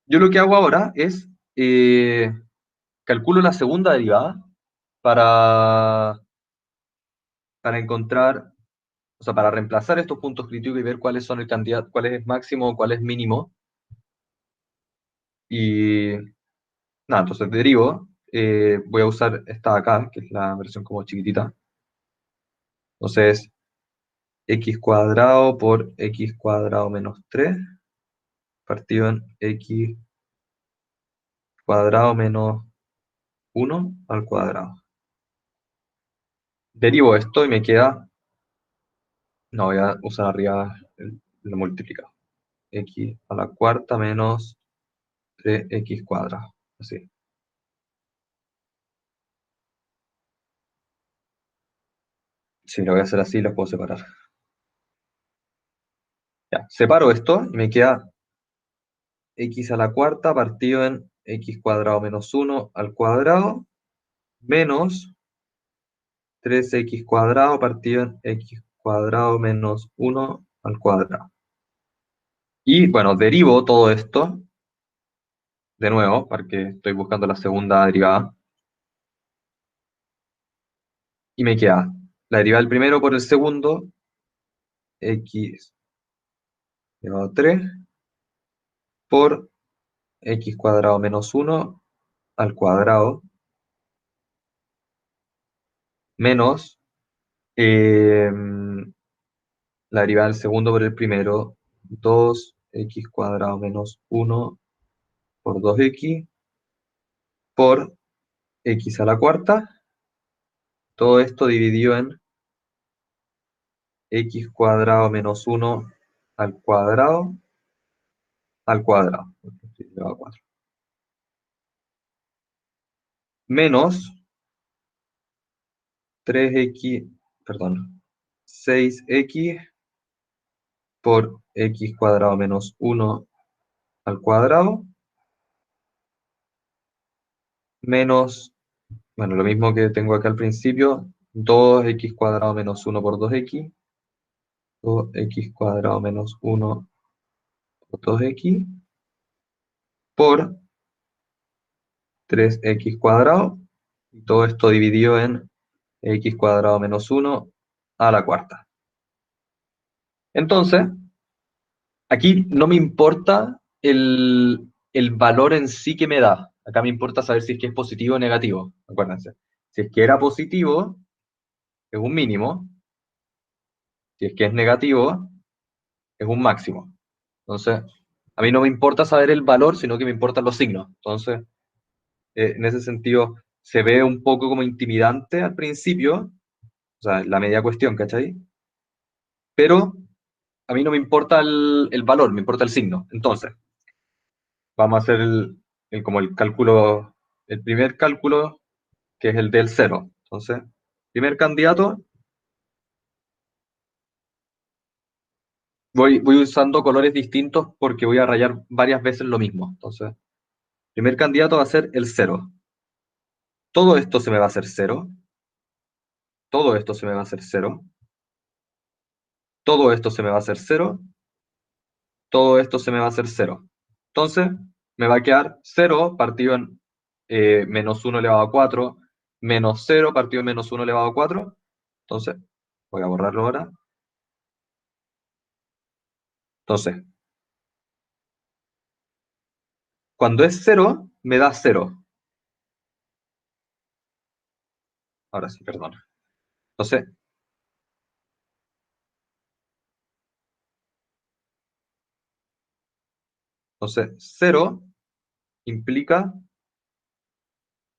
yo lo que hago ahora es calculo la segunda derivada para, para encontrar, o sea, para reemplazar estos puntos críticos y ver cuáles son el candidato, cuál es máximo, cuál es mínimo. Y nada, entonces derivo. Voy a usar esta de acá, que es la versión como chiquitita. Entonces, x cuadrado por x cuadrado menos 3 partido en x cuadrado menos 1 al cuadrado. Derivo esto y me queda, no voy a usar arriba lo multiplicado. X a la cuarta menos 3x cuadrado. Así. Si lo voy a hacer así, los puedo separar. Ya, separo esto y me queda x a la cuarta partido en x cuadrado menos 1 al cuadrado menos 3x cuadrado partido en x cuadrado menos 1 al cuadrado. Y bueno, derivo todo esto de nuevo, porque estoy buscando la segunda derivada. Y me queda la derivada del primero por el segundo, x elevado a 3 por x cuadrado menos 1 al cuadrado menos eh, la derivada del segundo por el primero, 2x cuadrado menos 1 por 2x por x a la cuarta. Todo esto dividido en x cuadrado menos 1 al cuadrado, elevado a 4, menos 3x, perdón, 6x por x cuadrado menos 1 al cuadrado, menos, bueno, lo mismo que tengo acá al principio, 2x cuadrado menos 1 por 2x, 2x cuadrado menos 1 por 2x, por 3x cuadrado, y todo esto dividido en x cuadrado menos 1 a la cuarta. Entonces, aquí no me importa el valor en sí que me da. Acá me importa saber si es que es positivo o negativo. Acuérdense. Si es que era positivo, es un mínimo. Si es que es negativo, es un máximo. Entonces, a mí no me importa saber el valor, sino que me importan los signos. Entonces, en ese sentido, se ve un poco como intimidante al principio, o sea, la media cuestión, ¿cachai? Pero a mí no me importa el valor, me importa el signo. Entonces, vamos a hacer como el cálculo, el primer cálculo, que es el del cero. Entonces, primer candidato, voy usando colores distintos porque voy a rayar varias veces lo mismo. Entonces, primer candidato va a ser el cero. Todo esto se me va a hacer cero. Todo esto se me va a hacer cero. Todo esto se me va a hacer cero. Todo esto se me va a hacer cero. Entonces, me va a quedar cero partido en menos 1 elevado a 4, menos cero partido en menos 1 elevado a 4. Entonces, voy a borrarlo ahora. Entonces, cuando es cero, me da cero. Ahora sí, perdón. Entonces, cero implica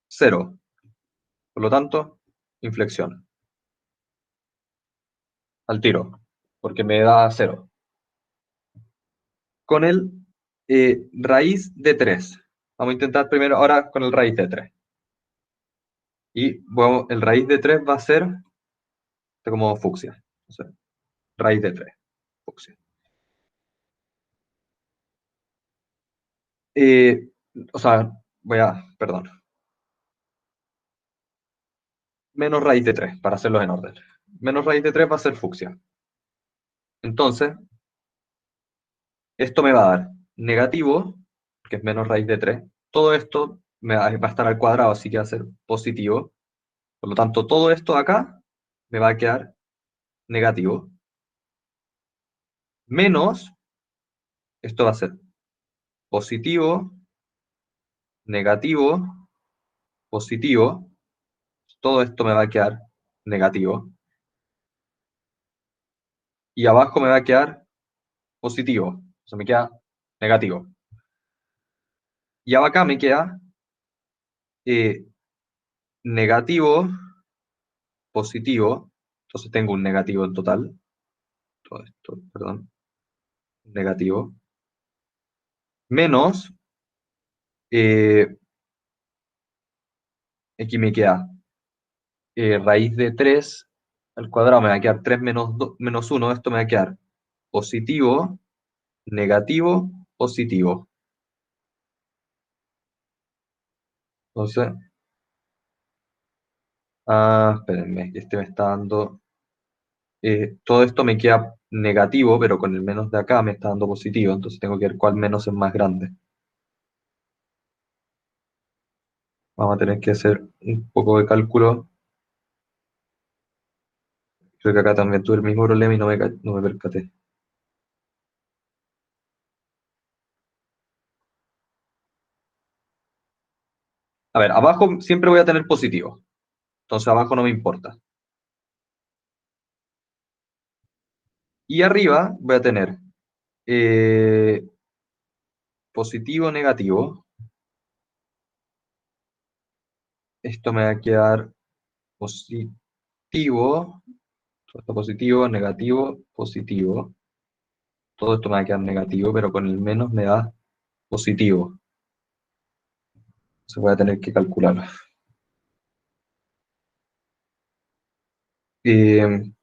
cero. Por lo tanto, inflexión. Al tiro. Porque me da cero. Con el raíz de 3. Vamos a intentar primero ahora con el raíz de 3. Y bueno, el raíz de 3 va a ser como fucsia. O sea, raíz de 3, fucsia. Eh, o sea, perdón, menos raíz de 3 para hacerlos en orden. Menos raíz de 3 va a ser fucsia. Entonces, esto me va a dar negativo, que es menos raíz de 3. Todo esto va a estar al cuadrado, así que va a ser positivo. Por lo tanto, todo esto acá me va a quedar negativo. Menos, esto va a ser positivo, negativo, positivo. Todo esto me va a quedar negativo. Y abajo me va a quedar positivo. O sea, me queda negativo. Y acá me queda eh, negativo, positivo. Entonces tengo un negativo en total. Todo esto, perdón. Negativo. Menos, eh, aquí me queda raíz de 3 al cuadrado me va a quedar 3 menos 1, esto me va a quedar positivo, negativo, positivo. Entonces, espérenme, que este me está dando, todo esto me queda negativo, pero con el menos de acá me está dando positivo, entonces tengo que ver cuál menos es más grande. Vamos a tener que hacer un poco de cálculo. Creo que acá también tuve el mismo problema y no me percaté. A ver, abajo siempre voy a tener positivo, entonces abajo no me importa. Y arriba voy a tener eh, positivo, negativo. Esto me va a quedar positivo, todo esto positivo, negativo, positivo. Todo esto me va a quedar negativo, pero con el menos me da positivo. Se voy a tener que calcular.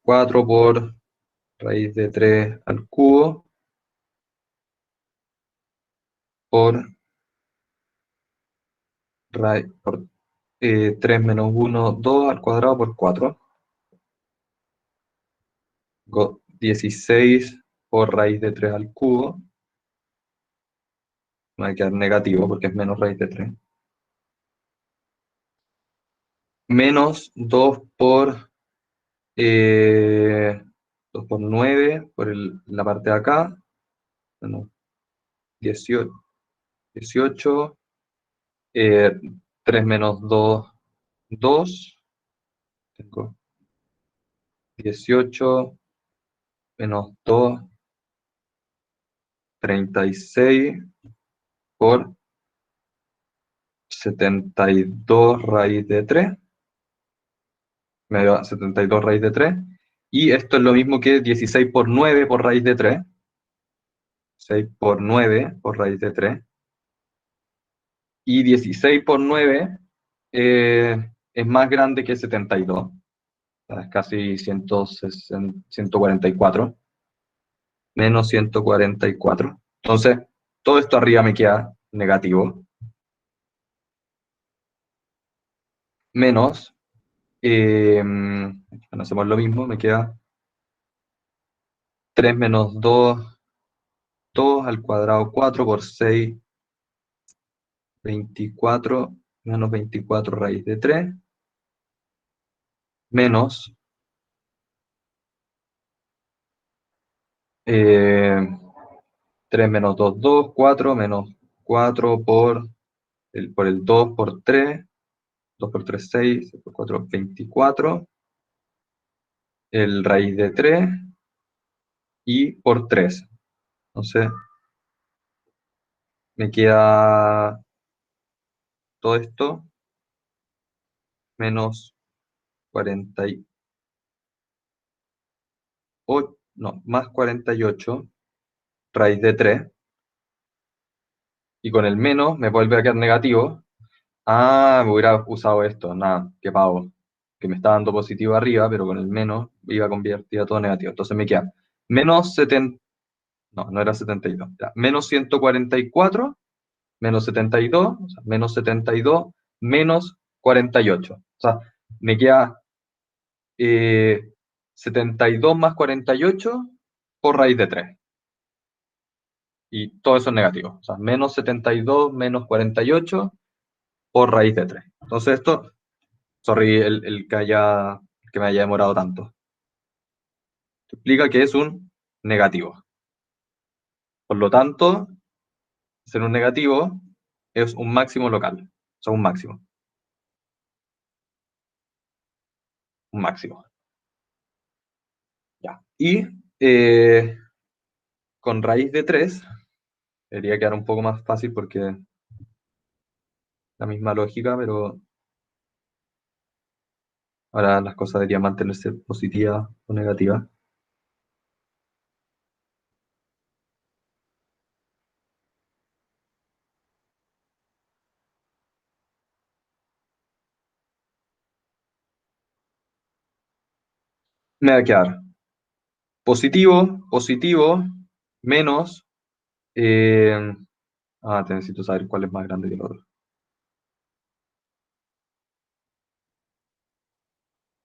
4 por raíz de 3 al cubo por, por 3 menos 1, 2 al cuadrado por 4. 16 por raíz de 3 al cubo. Me va a quedar negativo porque es menos raíz de 3. Menos 2 por 2 por 9 por la parte de acá. Bueno, 18, 18 eh, 3 menos 2 2. Tengo 18 menos 2 36 por 72 raíz de 3. Me da 72 raíz de 3. Y esto es lo mismo que 16 por 9 por raíz de 3. 6 por 9 por raíz de 3. Y 16 por 9 es más grande que 72. O sea, es casi 160, 144. Menos 144. Entonces, todo esto arriba me queda negativo. Menos, bueno, hacemos lo mismo, me queda 3 menos 2 2 al cuadrado 4 por 6 24 menos 24 raíz de 3 menos 3 menos 2 2 4 menos 4 por el 2 por 3, 2 por 3 6, 6 por 4 24, el raíz de 3 y por 3. Entonces me queda todo esto menos 48, no, más 48 raíz de 3 y con el menos me vuelve a quedar negativo. Me hubiera usado esto, nada, qué pavo, que me está dando positivo arriba, pero con el menos iba a convertir a todo negativo. Entonces me queda menos 70, no, no era 72, ya, menos 144, menos 72, o sea, menos 72, menos 48. O sea, me queda 72 más 48 por raíz de 3. Y todo eso es negativo. O sea, menos 72 menos 48 por raíz de 3. Entonces esto, sorry que me haya demorado tanto. Explica que es un negativo. Por lo tanto, ser un negativo es un máximo local. O sea, un máximo. Un máximo. Ya. Y con raíz de 3 debería quedar un poco más fácil porque la misma lógica, pero ahora las cosas deberían mantenerse positivas o negativas. me va a quedar positivo, positivo, menos, eh, te necesito saber cuál es más grande que el otro.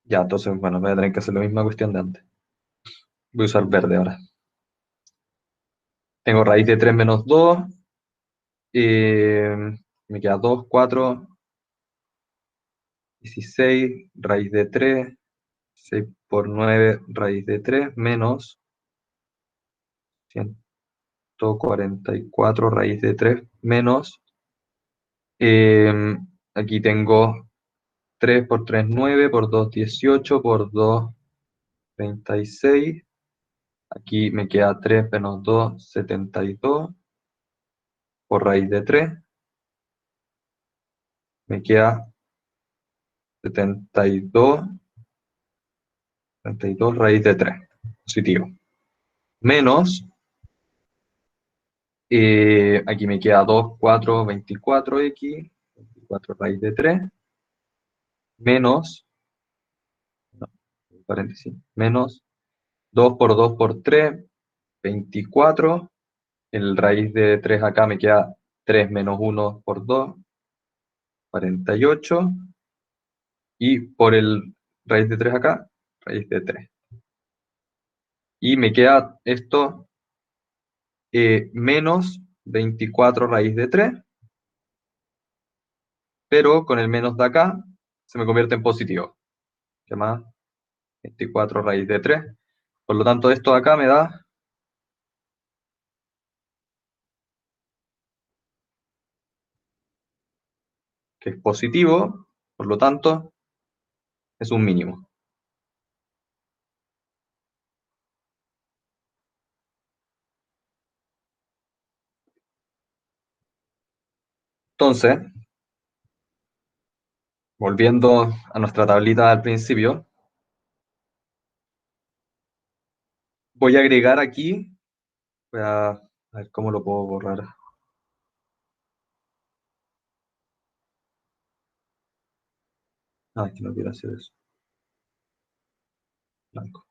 Ya, entonces, bueno, voy a tener que hacer la misma cuestión de antes. Voy a usar verde ahora. Tengo raíz de 3 menos 2, eh, me queda 2, 4, 16, raíz de 3, 6 por 9, raíz de 3, menos 144, raíz de 3, menos, eh, aquí tengo 3 por 3, 9, por 2, 18, por 2, 36. Aquí me queda 3 menos 2, 72, por raíz de 3, me queda 72, 72 raíz de 3, positivo. Menos, aquí me queda 2, 4, 24x, 24 raíz de 3, menos, no, paréntesis, menos 2 por 2 por 3, 24. El raíz de 3 acá me queda 3 menos 1 por 2, 48. Y por el raíz de 3 acá, raíz de 3. Y me queda esto, menos 24 raíz de 3, pero con el menos de acá se me convierte en positivo, que más 24 raíz de 3. Por lo tanto, esto de acá me da que es positivo, por lo tanto, es un mínimo. Entonces, volviendo a nuestra tablita al principio, voy a agregar aquí, voy a ver cómo lo puedo borrar. Es que no quiero hacer eso. Blanco.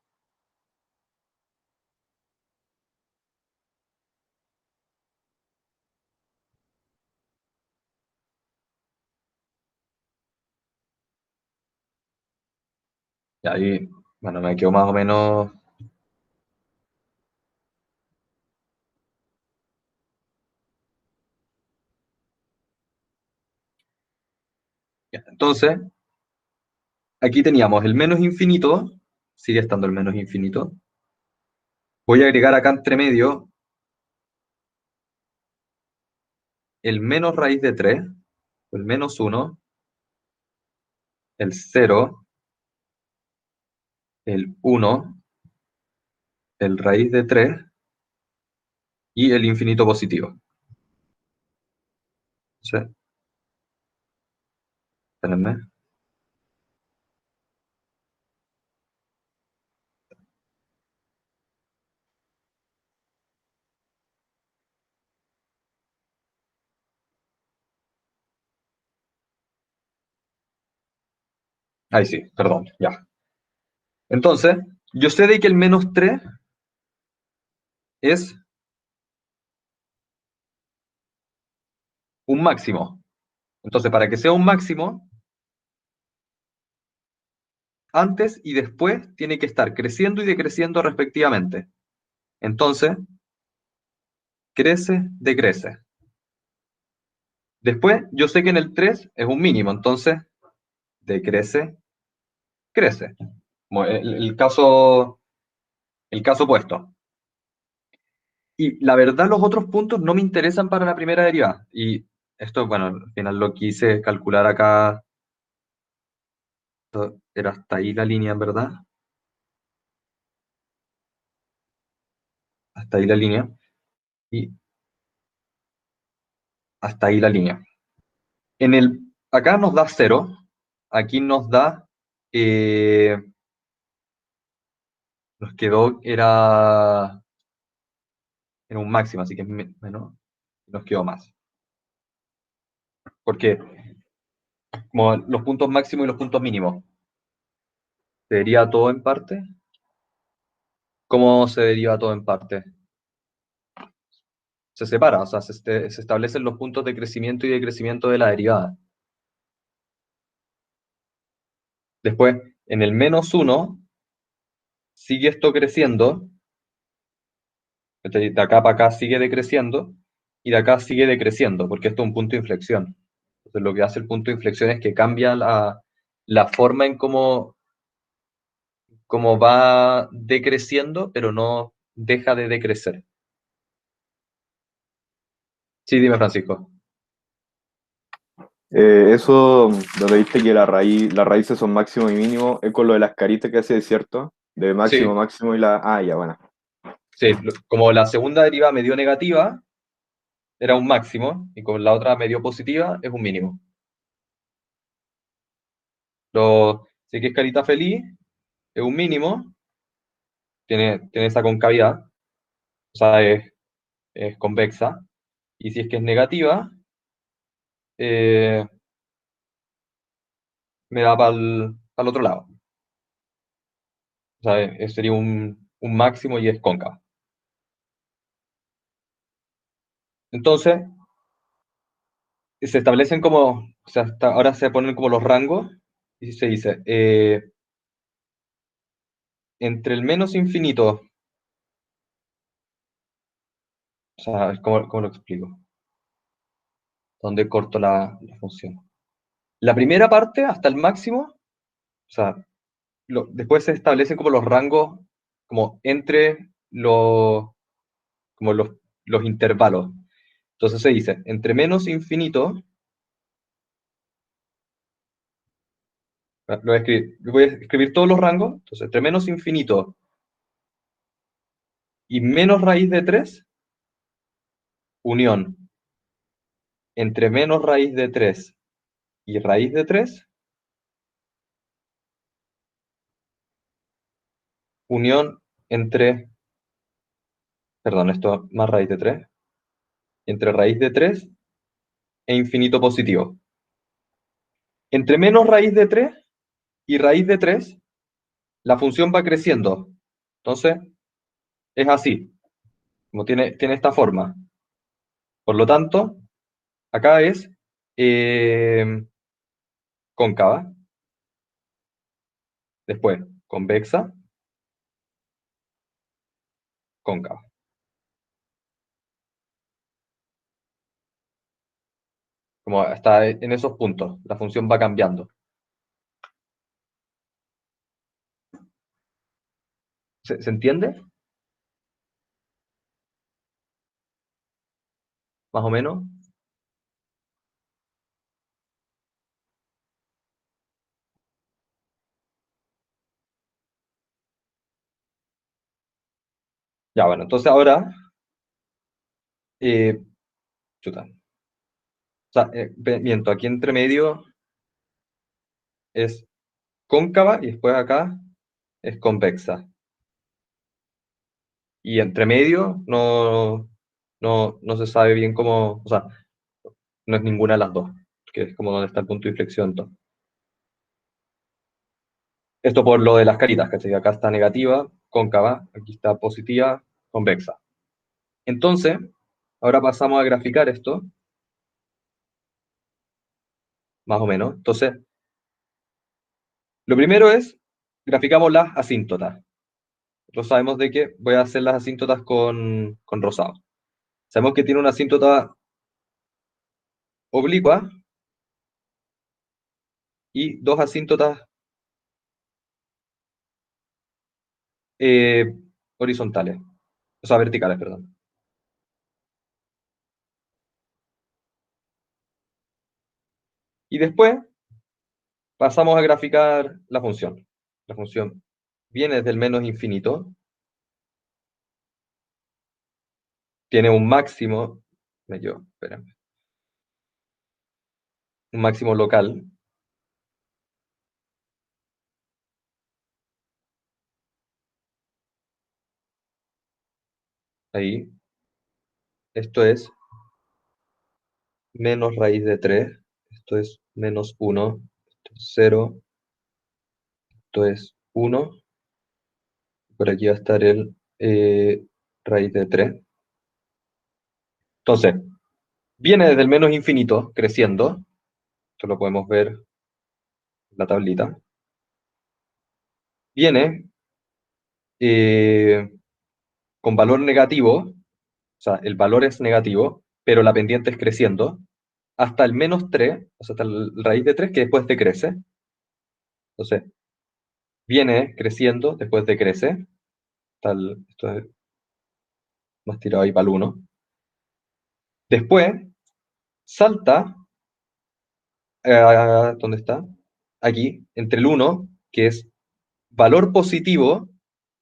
Y ahí, bueno, me quedó más o menos. Ya, entonces, aquí teníamos el menos infinito, sigue estando el menos infinito. Voy a agregar acá entre medio el menos raíz de 3, el menos 1, el 0, el 1, el raíz de 3 y el infinito positivo. ¿Sí? Espérenme. Ahí sí, perdón, ya. Entonces, yo sé de que el menos 3 es un máximo. Entonces, para que sea un máximo, antes y después tiene que estar creciendo y decreciendo respectivamente. Entonces, crece, decrece. Después, yo sé que en el 3 es un mínimo, entonces decrece, crece. Como el caso opuesto. Y la verdad, los otros puntos no me interesan para la primera derivada. Y esto, bueno, al final lo quise calcular acá. Esto era hasta ahí la línea, en verdad. Hasta ahí la línea. Y hasta ahí la línea. Acá nos da 0. Aquí nos da. Nos quedó, era un máximo, así que es menos. Nos quedó más. Porque como los puntos máximos y los puntos mínimos, sería todo en parte. ¿Cómo se deriva todo en parte? Se separa, o sea, se establecen los puntos de crecimiento y decrecimiento de la derivada. Después, en el menos 1, sigue esto creciendo, de acá para acá sigue decreciendo, y de acá sigue decreciendo, porque esto es un punto de inflexión. Entonces, lo que hace el punto de inflexión es que cambia la forma en cómo va decreciendo, pero no deja de decrecer. Sí, dime, Francisco. Eso, donde viste que las raíces son máximo y mínimo, es con lo de las caritas que hace, ¿cierto? De máximo, Sí, máximo y la... Ah, ya, bueno. sí, como la segunda deriva me dio negativa, era un máximo, y con la otra me dio positiva, es un mínimo. Sí que es carita feliz, es un mínimo, tiene esa concavidad, o sea, es convexa, y si es que es negativa, eh, me da para el otro lado. O sea, sería un máximo y es cóncava. Entonces, se establecen como, o sea, ahora se ponen como los rangos, y se dice, entre el menos infinito, o sea, ¿cómo lo explico? ¿Dónde corto la función? La primera parte, hasta el máximo, o sea, después se establecen como los rangos, como entre como los intervalos. Entonces se dice, entre menos infinito, voy a escribir todos los rangos, entonces entre menos infinito y menos raíz de 3, unión. Entre menos raíz de 3 y raíz de 3, unión entre, perdón, esto más raíz de 3, entre raíz de 3 e infinito positivo. Entre menos raíz de 3 y raíz de 3, la función va creciendo. Entonces, es así, como tiene esta forma. Por lo tanto, acá es eh, cóncava, después convexa, cóncava. Como está en esos puntos, la función va cambiando. ¿Se entiende? Más o menos. Ya, bueno, entonces ahora, eh, chuta. O sea, miento, aquí entre medio es cóncava y después acá es convexa. Y entre medio no se sabe bien cómo, o sea, no es ninguna de las dos, que es como donde está el punto de inflexión. Entonces. Esto por lo de las caritas, ¿cachai? Acá está negativa, cóncava, aquí está positiva, convexa. Entonces, ahora pasamos a graficar esto, más o menos. Entonces, lo primero es, graficamos las asíntotas. Nosotros sabemos de que voy a hacer las asíntotas con rosado. Sabemos que tiene una asíntota oblicua y dos asíntotas eh, horizontales, o sea, verticales, perdón. Y después pasamos a graficar la función. La función viene desde el menos infinito, tiene un máximo, espérame, un máximo local, ahí. Esto es menos raíz de 3, esto es menos 1, esto es 0, esto es 1, por aquí va a estar el raíz de 3. Entonces, viene desde el menos infinito creciendo. Esto lo podemos ver en la tablita. Viene con valor negativo, o sea, el valor es negativo, pero la pendiente es creciendo, hasta el menos 3, o sea, hasta la raíz de 3 que después decrece. Entonces, viene creciendo, después decrece. Esto es más tirado ahí para el 1. Después, salta, ¿dónde está? Aquí, entre el 1, que es valor positivo,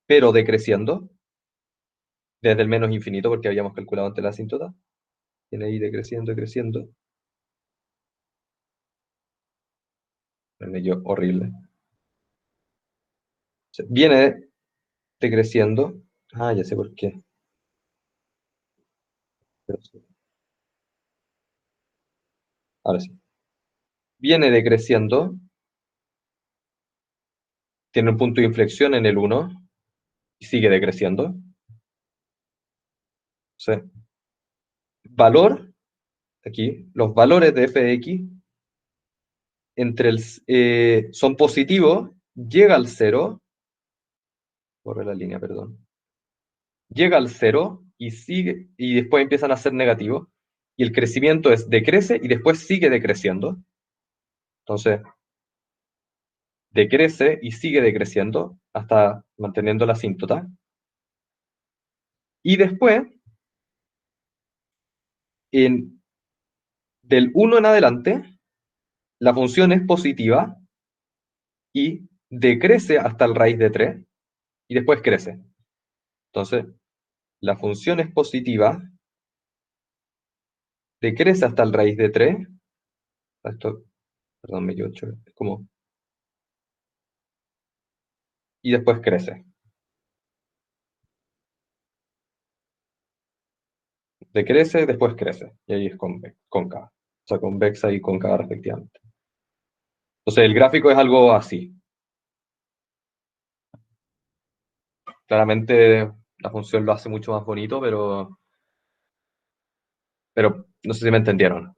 pero decreciendo, desde el menos infinito, porque habíamos calculado antes la asíntota. Viene ahí decreciendo, decreciendo. Medio horrible. Viene decreciendo. Ah, ya sé por qué. Ahora sí. Viene decreciendo. Tiene un punto de inflexión en el 1 y sigue decreciendo. Sí. Valor, aquí, los valores de f de x son positivos, llega al 0, borré la línea, perdón, llega al 0 y sigue, y después empiezan a ser negativos, y el crecimiento decrece y después sigue decreciendo. Entonces, decrece y sigue decreciendo hasta manteniendo la asíntota. Y después, del 1 en adelante, la función es positiva y decrece hasta el raíz de 3 y después crece. Entonces, la función es positiva, decrece hasta el raíz de 3. Esto, perdón, me equivoqué, es como... Y después crece. Decrece, después crece. Y ahí es cóncava. O sea, convexa y cóncava respectivamente. Entonces, el gráfico es algo así. Claramente, la función lo hace mucho más bonito, pero no sé si me entendieron.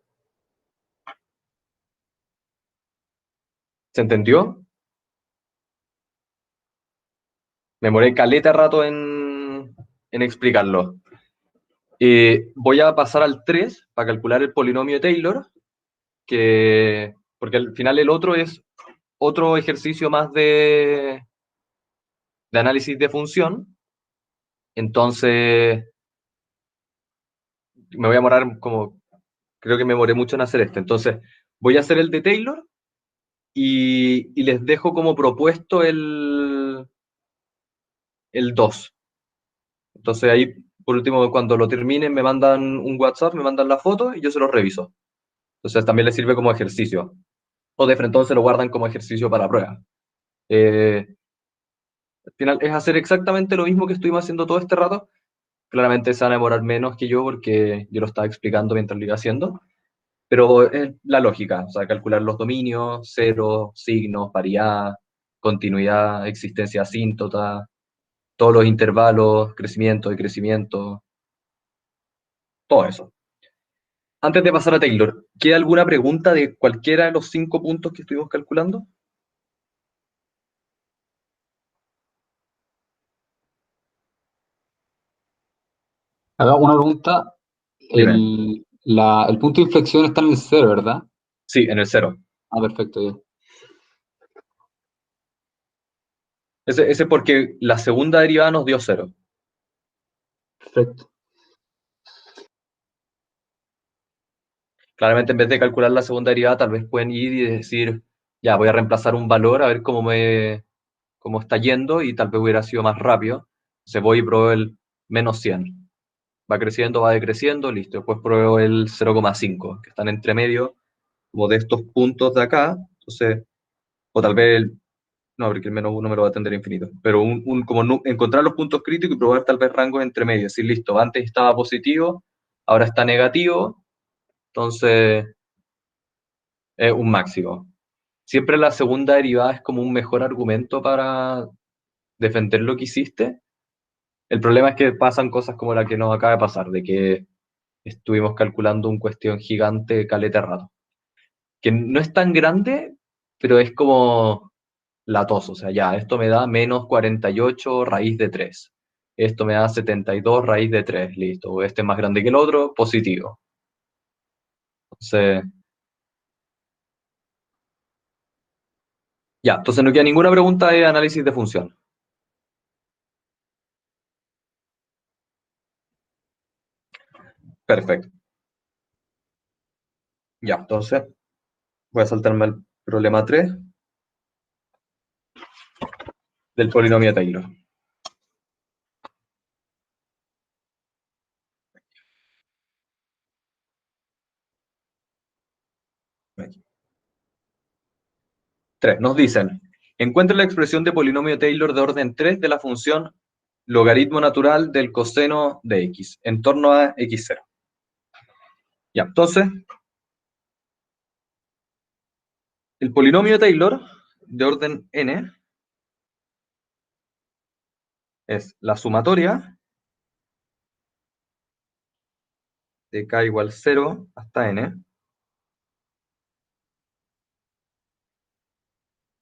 ¿Se entendió? Me demoré caleta rato en explicarlo. Voy a pasar al 3 para calcular el polinomio de Taylor, porque al final el otro es otro ejercicio más de análisis de función. Entonces, me voy a demorar creo que me demoré mucho en hacer este. Entonces, voy a hacer el de Taylor y les dejo como propuesto el 2. Entonces ahí, por último, cuando lo terminen, me mandan un WhatsApp, me mandan la foto y yo se los reviso. Entonces también les sirve como ejercicio. O de frente se lo guardan como ejercicio para prueba. Eh, Al final es hacer exactamente lo mismo que estuvimos haciendo todo este rato. Claramente se van a demorar menos que yo porque yo lo estaba explicando mientras lo iba haciendo. Pero es la lógica, o sea, calcular los dominios, ceros, signos, paridad, continuidad, existencia asíntota, todos los intervalos, crecimiento, decrecimiento, todo eso. Antes de pasar a Taylor, ¿queda alguna pregunta de cualquiera de los 5 puntos que estuvimos calculando? Haga una pregunta. Dime. El punto de inflexión está en el cero, ¿verdad? Sí, en el 0. Ah, perfecto, ya. Ese es porque la segunda derivada nos dio 0. Perfecto. Claramente, en vez de calcular la segunda derivada, tal vez pueden ir y decir, ya, voy a reemplazar un valor a ver cómo está yendo y tal vez hubiera sido más rápido. Se voy y pruebo el menos 100. Va creciendo, va decreciendo, listo. Después pruebo el 0,5, que están entre medio, como de estos puntos de acá. Entonces, o tal vez, no, porque el menos 1 me lo va a tender infinito. Pero encontrar los puntos críticos y probar tal vez rangos entre medio. Decir, listo, antes estaba positivo, ahora está negativo, entonces es un máximo. Siempre la segunda derivada es como un mejor argumento para defender lo que hiciste, El problema es que pasan cosas como la que nos acaba de pasar, de que estuvimos calculando un cuestión gigante caleta de rato. Que no es tan grande, pero es como latoso. O sea, ya, esto me da menos 48 raíz de 3. Esto me da 72 raíz de 3, listo. Este es más grande que el otro, positivo. Entonces, ya, entonces no queda ninguna pregunta de análisis de función. Perfecto. Ya, entonces voy a saltarme al problema 3 del polinomio Taylor. Aquí. 3. Nos dicen, encuentre la expresión de polinomio Taylor de orden 3 de la función logaritmo natural del coseno de x en torno a x0. Ya, entonces, el polinomio Taylor de orden n es la sumatoria de k igual 0 hasta n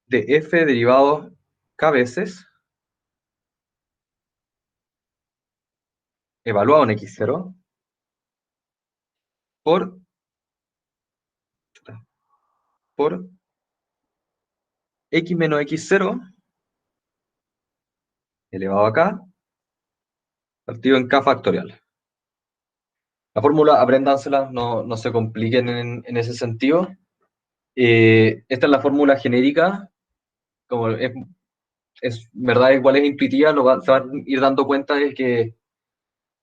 de f derivado k veces evaluado en x0 por x menos x0 elevado a k partido en k factorial. La fórmula, apréndansela, no se compliquen en ese sentido. Esta es la fórmula genérica, como es verdad, igual es intuitiva, se van a ir dando cuenta de que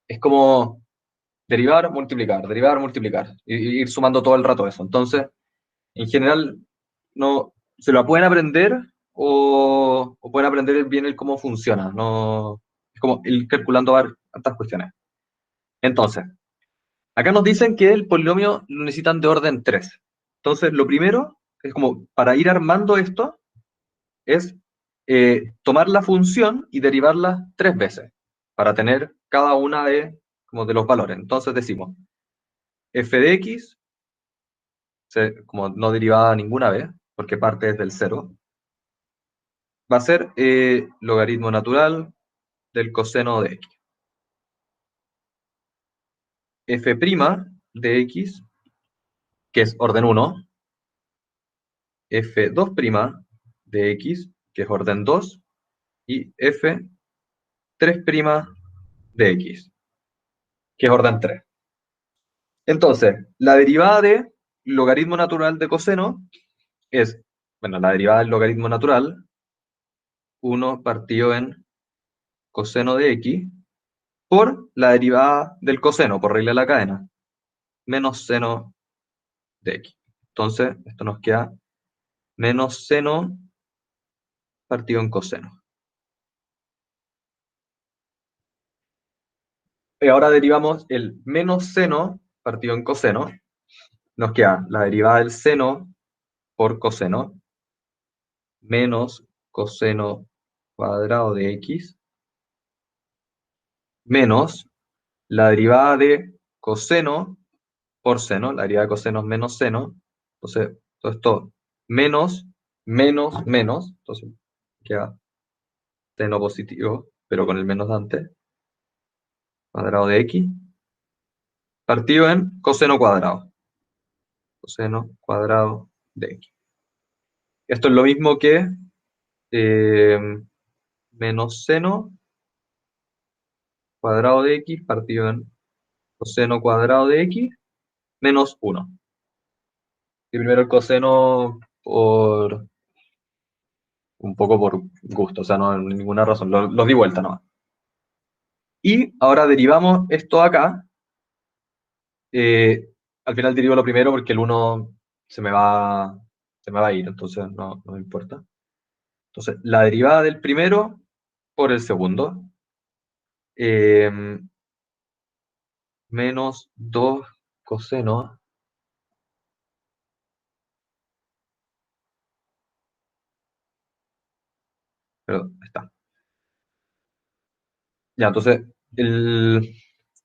es como derivar, multiplicar, y ir sumando todo el rato eso. Entonces, en general, no, se lo pueden aprender o pueden aprender bien el cómo funciona. No, es como ir calculando hartas cuestiones. Entonces, acá nos dicen que el polinomio lo necesitan de orden 3. Entonces, lo primero es como para ir armando esto, es tomar la función y derivarla 3 veces para tener cada una como de los valores. Entonces decimos, f de x, como no derivada ninguna vez, porque parte desde el 0, va a ser logaritmo natural del coseno de x. F' de x, que es orden 1, F2' de x, que es orden 2, y F3' de x, que es orden 3. Entonces, la derivada de logaritmo natural de coseno es, bueno, la derivada del logaritmo natural, 1 partido en coseno de x, por la derivada del coseno, por regla de la cadena, menos seno de x. Entonces, esto nos queda menos seno partido en coseno. Y ahora derivamos el menos seno partido en coseno. Nos queda la derivada del seno por coseno, menos coseno cuadrado de x, menos la derivada de coseno por seno, la derivada de coseno es menos seno, entonces todo esto menos, menos, entonces queda seno positivo, pero con el menos de antes, cuadrado de x, partido en coseno cuadrado de x. Esto es lo mismo que eh, menos seno cuadrado de x partido en coseno cuadrado de x menos 1. Y primero el coseno un poco por gusto, o sea, no hay ninguna razón, los di vuelta nomás. Y ahora derivamos esto acá. Al final derivo lo primero porque el 1 se me va a ir, entonces no me importa. Entonces, la derivada del primero por el segundo, eh, menos 2 coseno, pero está, Ya, entonces,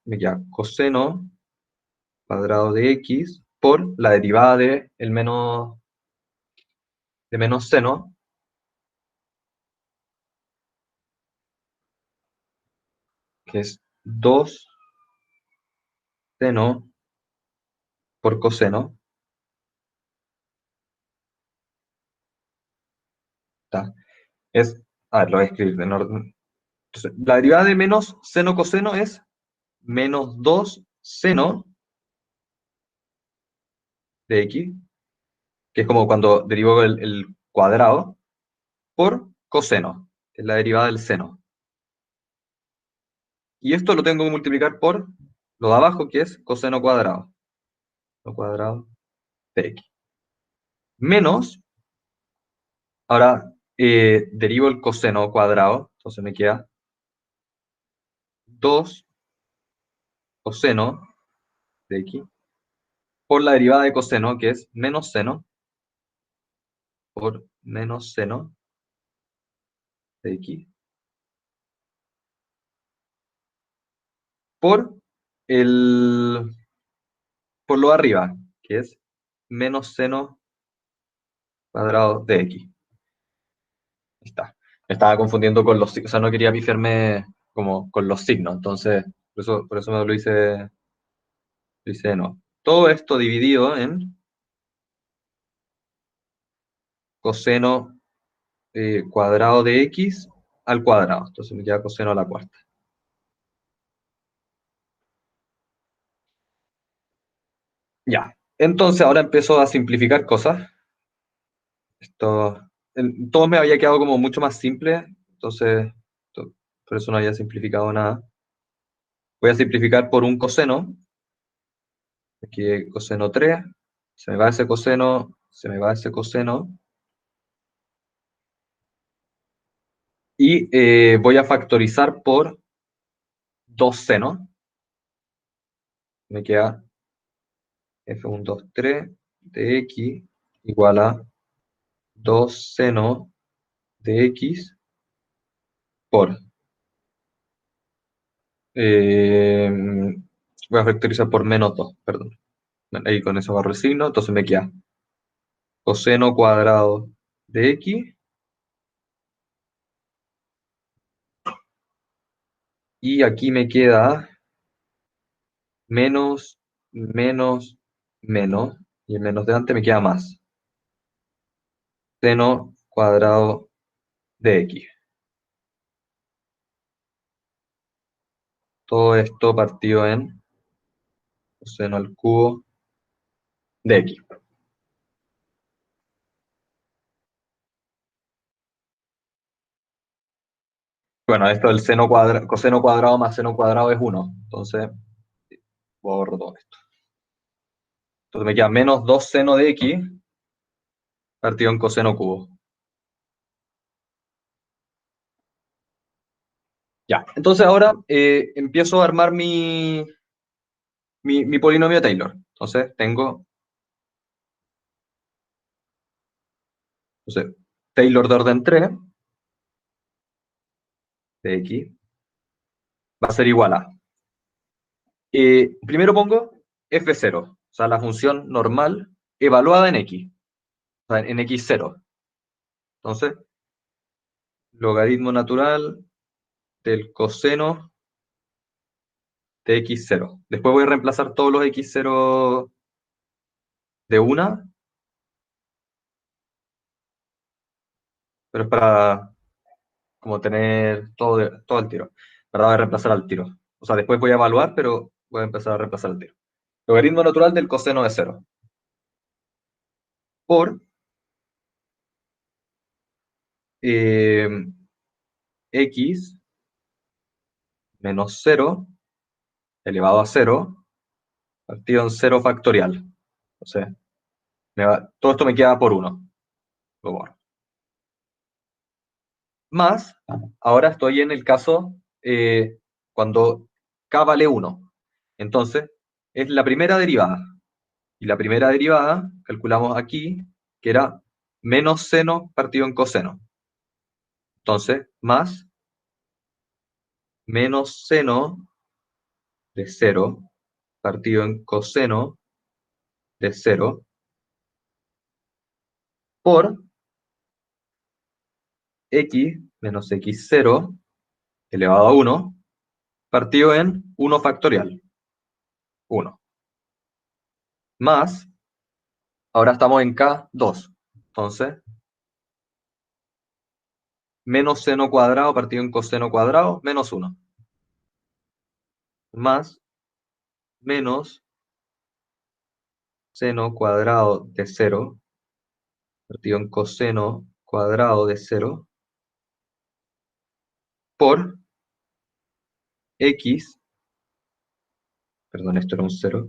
me queda coseno cuadrado de x por la derivada de menos seno, que es 2 seno por coseno. ¿Está? A ver, lo voy a escribir en orden. Entonces, la derivada de menos seno coseno es menos 2 seno de x, que es como cuando derivo el cuadrado, por coseno, que es la derivada del seno. Y esto lo tengo que multiplicar por lo de abajo, que es coseno cuadrado. Lo cuadrado de x. Menos, ahora derivo el coseno cuadrado, entonces me queda 2 coseno de x por la derivada de coseno, que es menos seno, por menos seno de x, por por lo de arriba, que es menos seno cuadrado de x. Ahí está. Me estaba confundiendo con los signos, o sea, no quería pifiarme como con los signos, entonces, por eso me lo hice de nuevo. Todo esto dividido en coseno cuadrado de x al cuadrado. Entonces me queda coseno a la cuarta. Ya. Entonces ahora empiezo a simplificar cosas. Todo me había quedado como mucho más simple, entonces por eso no había simplificado nada. Voy a simplificar por un coseno. Aquí coseno 3. Se me va ese coseno, se me va ese coseno. Y voy a factorizar por 2 senos. Me queda F123 de x igual a 2 seno de x por. eh, Voy a factorizar por menos 2, perdón. Bueno, ahí con eso agarro el signo, entonces me queda coseno cuadrado de x y aquí me queda menos, menos, menos, y el menos de antes me queda más. Seno cuadrado de x. Todo esto partido en coseno al cubo de x. Bueno, esto del coseno cuadrado más seno cuadrado es 1. Entonces, borro todo esto. Entonces me queda menos 2 seno de x partido en coseno cubo. Ya, entonces ahora empiezo a armar mi polinomio Taylor. Entonces tengo Taylor de orden 3 de x va a ser igual a. Primero pongo f0, o sea, la función normal evaluada en x, o sea, en x0. Entonces, logaritmo natural del coseno de x0. Después voy a reemplazar todos los x0 de una, pero es para como tener todo el tiro. ¿Verdad? Voy a reemplazar al tiro. O sea, después voy a evaluar, pero voy a empezar a reemplazar al tiro. Logaritmo natural del coseno de 0. Por eh, x menos 0 elevado a 0 partido en 0 factorial. Entonces, todo esto me queda por 1. Lo borro. Más, ahora estoy en el caso cuando k vale 1. Entonces, es la primera derivada. Y la primera derivada, calculamos aquí, que era menos seno partido en coseno. Entonces, más menos seno de 0 partido en coseno de 0 por x menos x0 elevado a 1 partido en 1 factorial. 1. Más, ahora estamos en K2. Entonces, menos seno cuadrado partido en coseno cuadrado, menos 1. Más, menos seno cuadrado de 0 partido en coseno cuadrado de 0 por x, perdón, esto era un 0,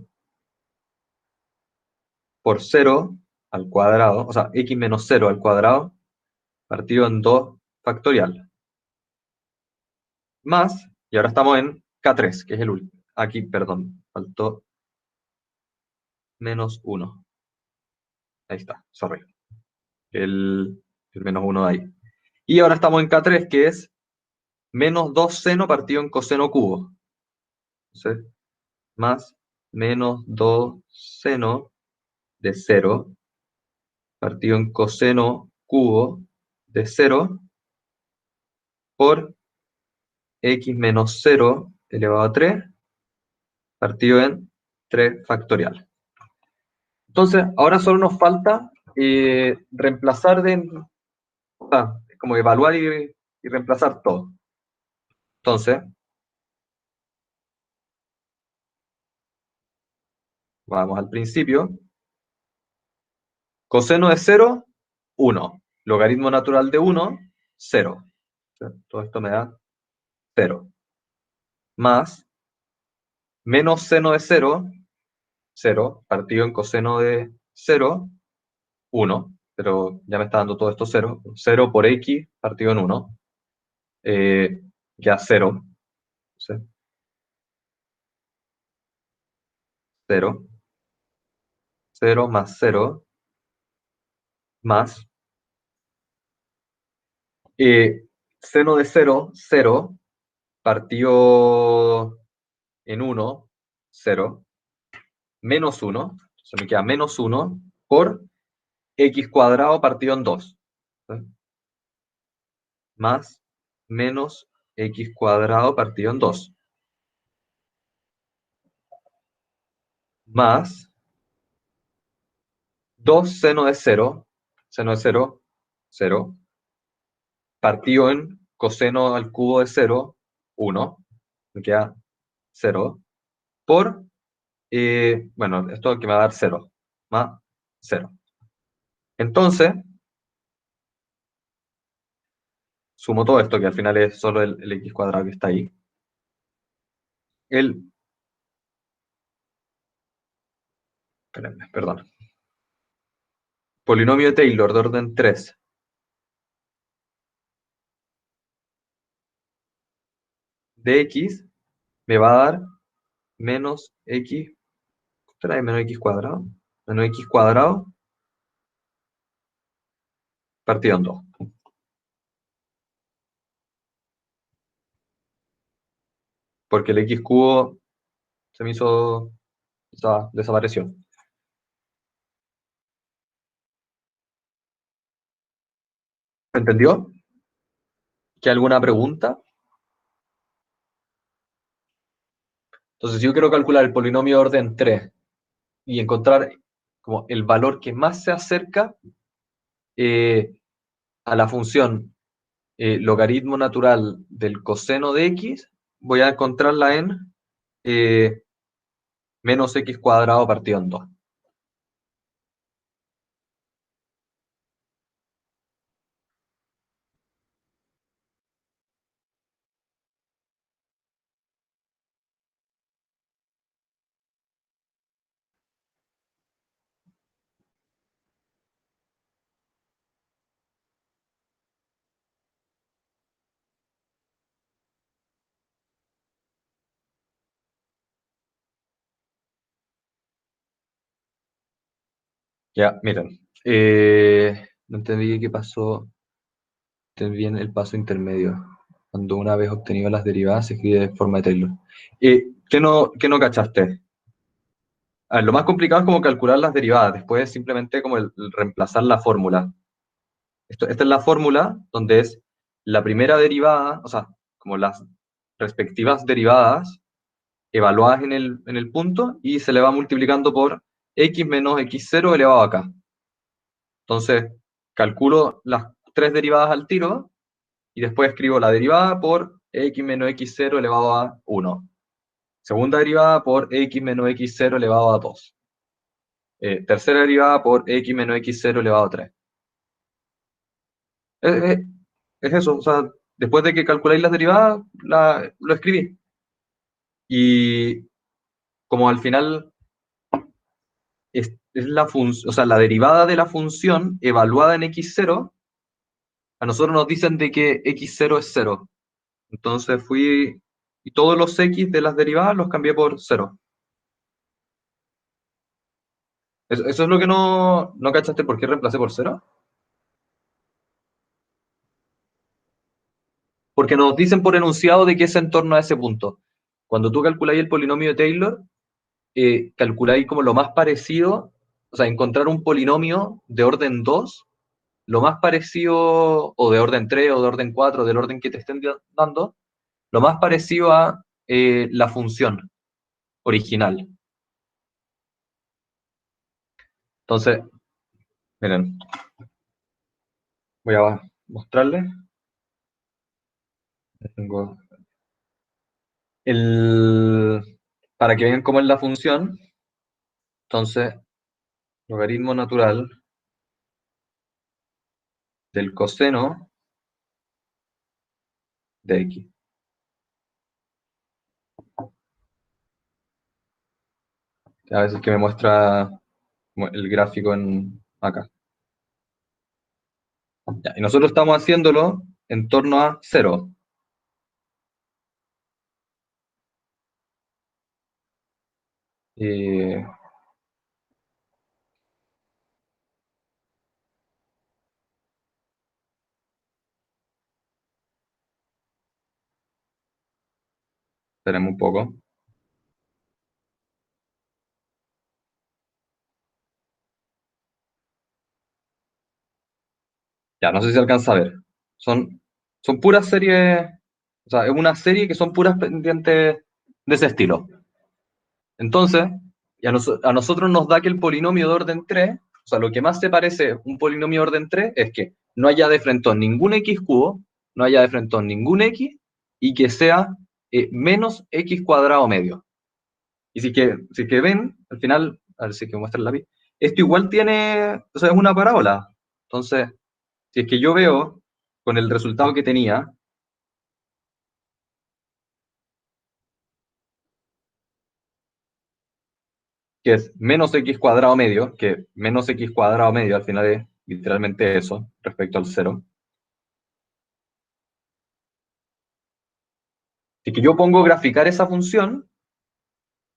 por 0 al cuadrado, o sea, x menos 0 al cuadrado, partido en 2 factorial. Más, y ahora estamos en K3, que es el último. Aquí, perdón, faltó menos 1. Ahí está, sorry. El menos 1 de ahí. Y ahora estamos en K3, que es menos 2 seno partido en coseno cubo. Entonces, más menos 2 seno de 0 partido en coseno cubo de 0 por x menos 0 elevado a 3 partido en 3 factorial. Entonces, ahora solo nos falta reemplazar como evaluar y reemplazar todo. Entonces, vamos al principio. Coseno de 0, 1. Logaritmo natural de 1, 0. Todo esto me da 0. Más menos seno de 0, 0, partido en coseno de 0, 1. Pero ya me está dando todo esto 0. 0 por x partido en 1. Ya 0. 0. 0 más 0 más seno de 0, 0, partido en 1, 0, menos 1, entonces me queda menos 1 por x cuadrado partido en 2, ¿sí? Más menos x cuadrado partido en 2, más 2 seno de 0, 0, partido en coseno al cubo de 0, 1, me queda 0, por, bueno, esto que me va a dar 0, más 0. Entonces, sumo todo esto, que al final es solo el x cuadrado que está ahí. El, espérenme, perdón. Polinomio de Taylor de orden 3 de x me va a dar menos x, ¿será menos x cuadrado? Menos x cuadrado partido en 2. Porque el x cubo se me hizo, desapareció. ¿Entendió? ¿Qué alguna pregunta? Entonces, si yo quiero calcular el polinomio de orden 3 y encontrar como el valor que más se acerca a la función logaritmo natural del coseno de x, voy a encontrarla en menos x cuadrado partido en 2. Ya, miren. No entendí qué pasó. Entendí bien el paso intermedio. Cuando una vez obtenido las derivadas se escribe de forma de Taylor. ¿Qué no cachaste? A ver, lo más complicado es como calcular las derivadas, después simplemente como el reemplazar la fórmula. Esta es la fórmula donde es la primera derivada, o sea, como las respectivas derivadas evaluadas en el punto y se le va multiplicando por x menos x0 elevado a k. Entonces, calculo las tres derivadas al tiro y después escribo la derivada por x menos x0 elevado a 1. Segunda derivada por x menos x0 elevado a 2. Tercera derivada por x menos x0 elevado a 3. Es, es- es eso, o sea, después de que calculáis las derivadas, lo escribí. Y como al final es la función, o sea, la derivada de la función evaluada en x0, a nosotros nos dicen de que x0 es 0. Entonces fui y todos los x de las derivadas los cambié por 0. Eso es lo que no cachaste por qué reemplacé por 0. Porque nos dicen por enunciado de que es en torno a ese punto. Cuando tú calculáis el polinomio de Taylor, calculáis como lo más parecido, o sea, encontrar un polinomio de orden 2, lo más parecido, o de orden 3, o de orden 4, del orden que te estén dando, lo más parecido a la función original. Entonces, miren, voy a mostrarles. Tengo para que vean cómo es la función. Entonces, logaritmo natural del coseno de x. A veces que me muestra el gráfico acá. Ya, y nosotros estamos haciéndolo en torno a 0. Esperemos un poco. Ya, no sé si se alcanza a ver. Son puras series, o sea, es una serie que son puras pendientes de ese estilo. Entonces, y a nosotros nos da que el polinomio de orden 3, o sea, lo que más se parece a un polinomio de orden 3 es que no haya de frentón ningún x cubo, no haya de frentón ningún x, y que sea menos x cuadrado medio. Y si que ven, al final, a ver si que muestra el lápiz, esto igual tiene, o sea, es una parábola. Entonces, si es que yo veo con el resultado que tenía, que es menos x cuadrado medio, que menos x cuadrado medio al final es literalmente eso respecto al cero. Si que yo pongo graficar esa función,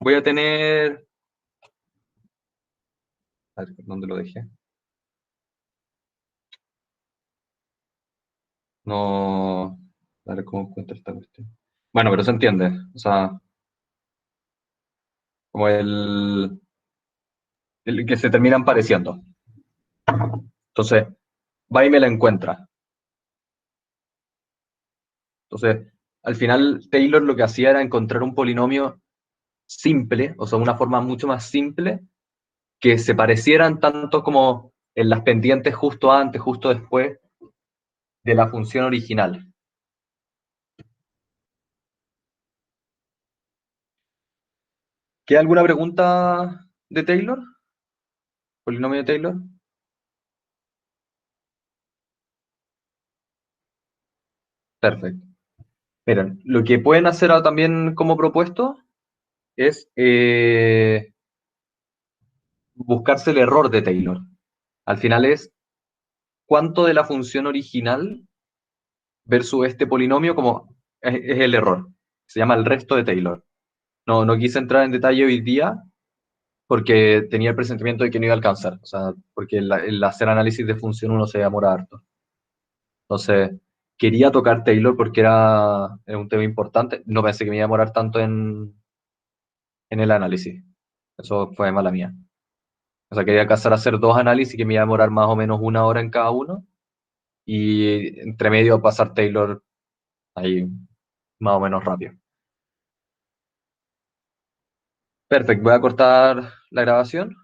voy a tener... A ver, ¿dónde lo dejé? No... A ver cómo encuentro esta cuestión. Bueno, pero se entiende. O sea, como el que se terminan pareciendo. Entonces, va y me la encuentra. Entonces, al final, Taylor lo que hacía era encontrar un polinomio simple, o sea, una forma mucho más simple, que se parecieran tanto como en las pendientes justo antes, justo después de la función original. ¿Queda alguna pregunta de Taylor? ¿Polinomio de Taylor? Perfecto. Miren, lo que pueden hacer también como propuesto es buscarse el error de Taylor. Al final es cuánto de la función original versus este polinomio como es el error. Se llama el resto de Taylor. No quise entrar en detalle hoy día porque tenía el presentimiento de que no iba a alcanzar. O sea, porque el hacer análisis de función uno se demora harto. Entonces, quería tocar Taylor porque era un tema importante. No pensé que me iba a demorar tanto en el análisis. Eso fue mala mía. O sea, quería alcanzar a hacer dos análisis que me iba a demorar más o menos una hora en cada uno. Y entre medio pasar Taylor ahí más o menos rápido. Perfecto, voy a cortar la grabación.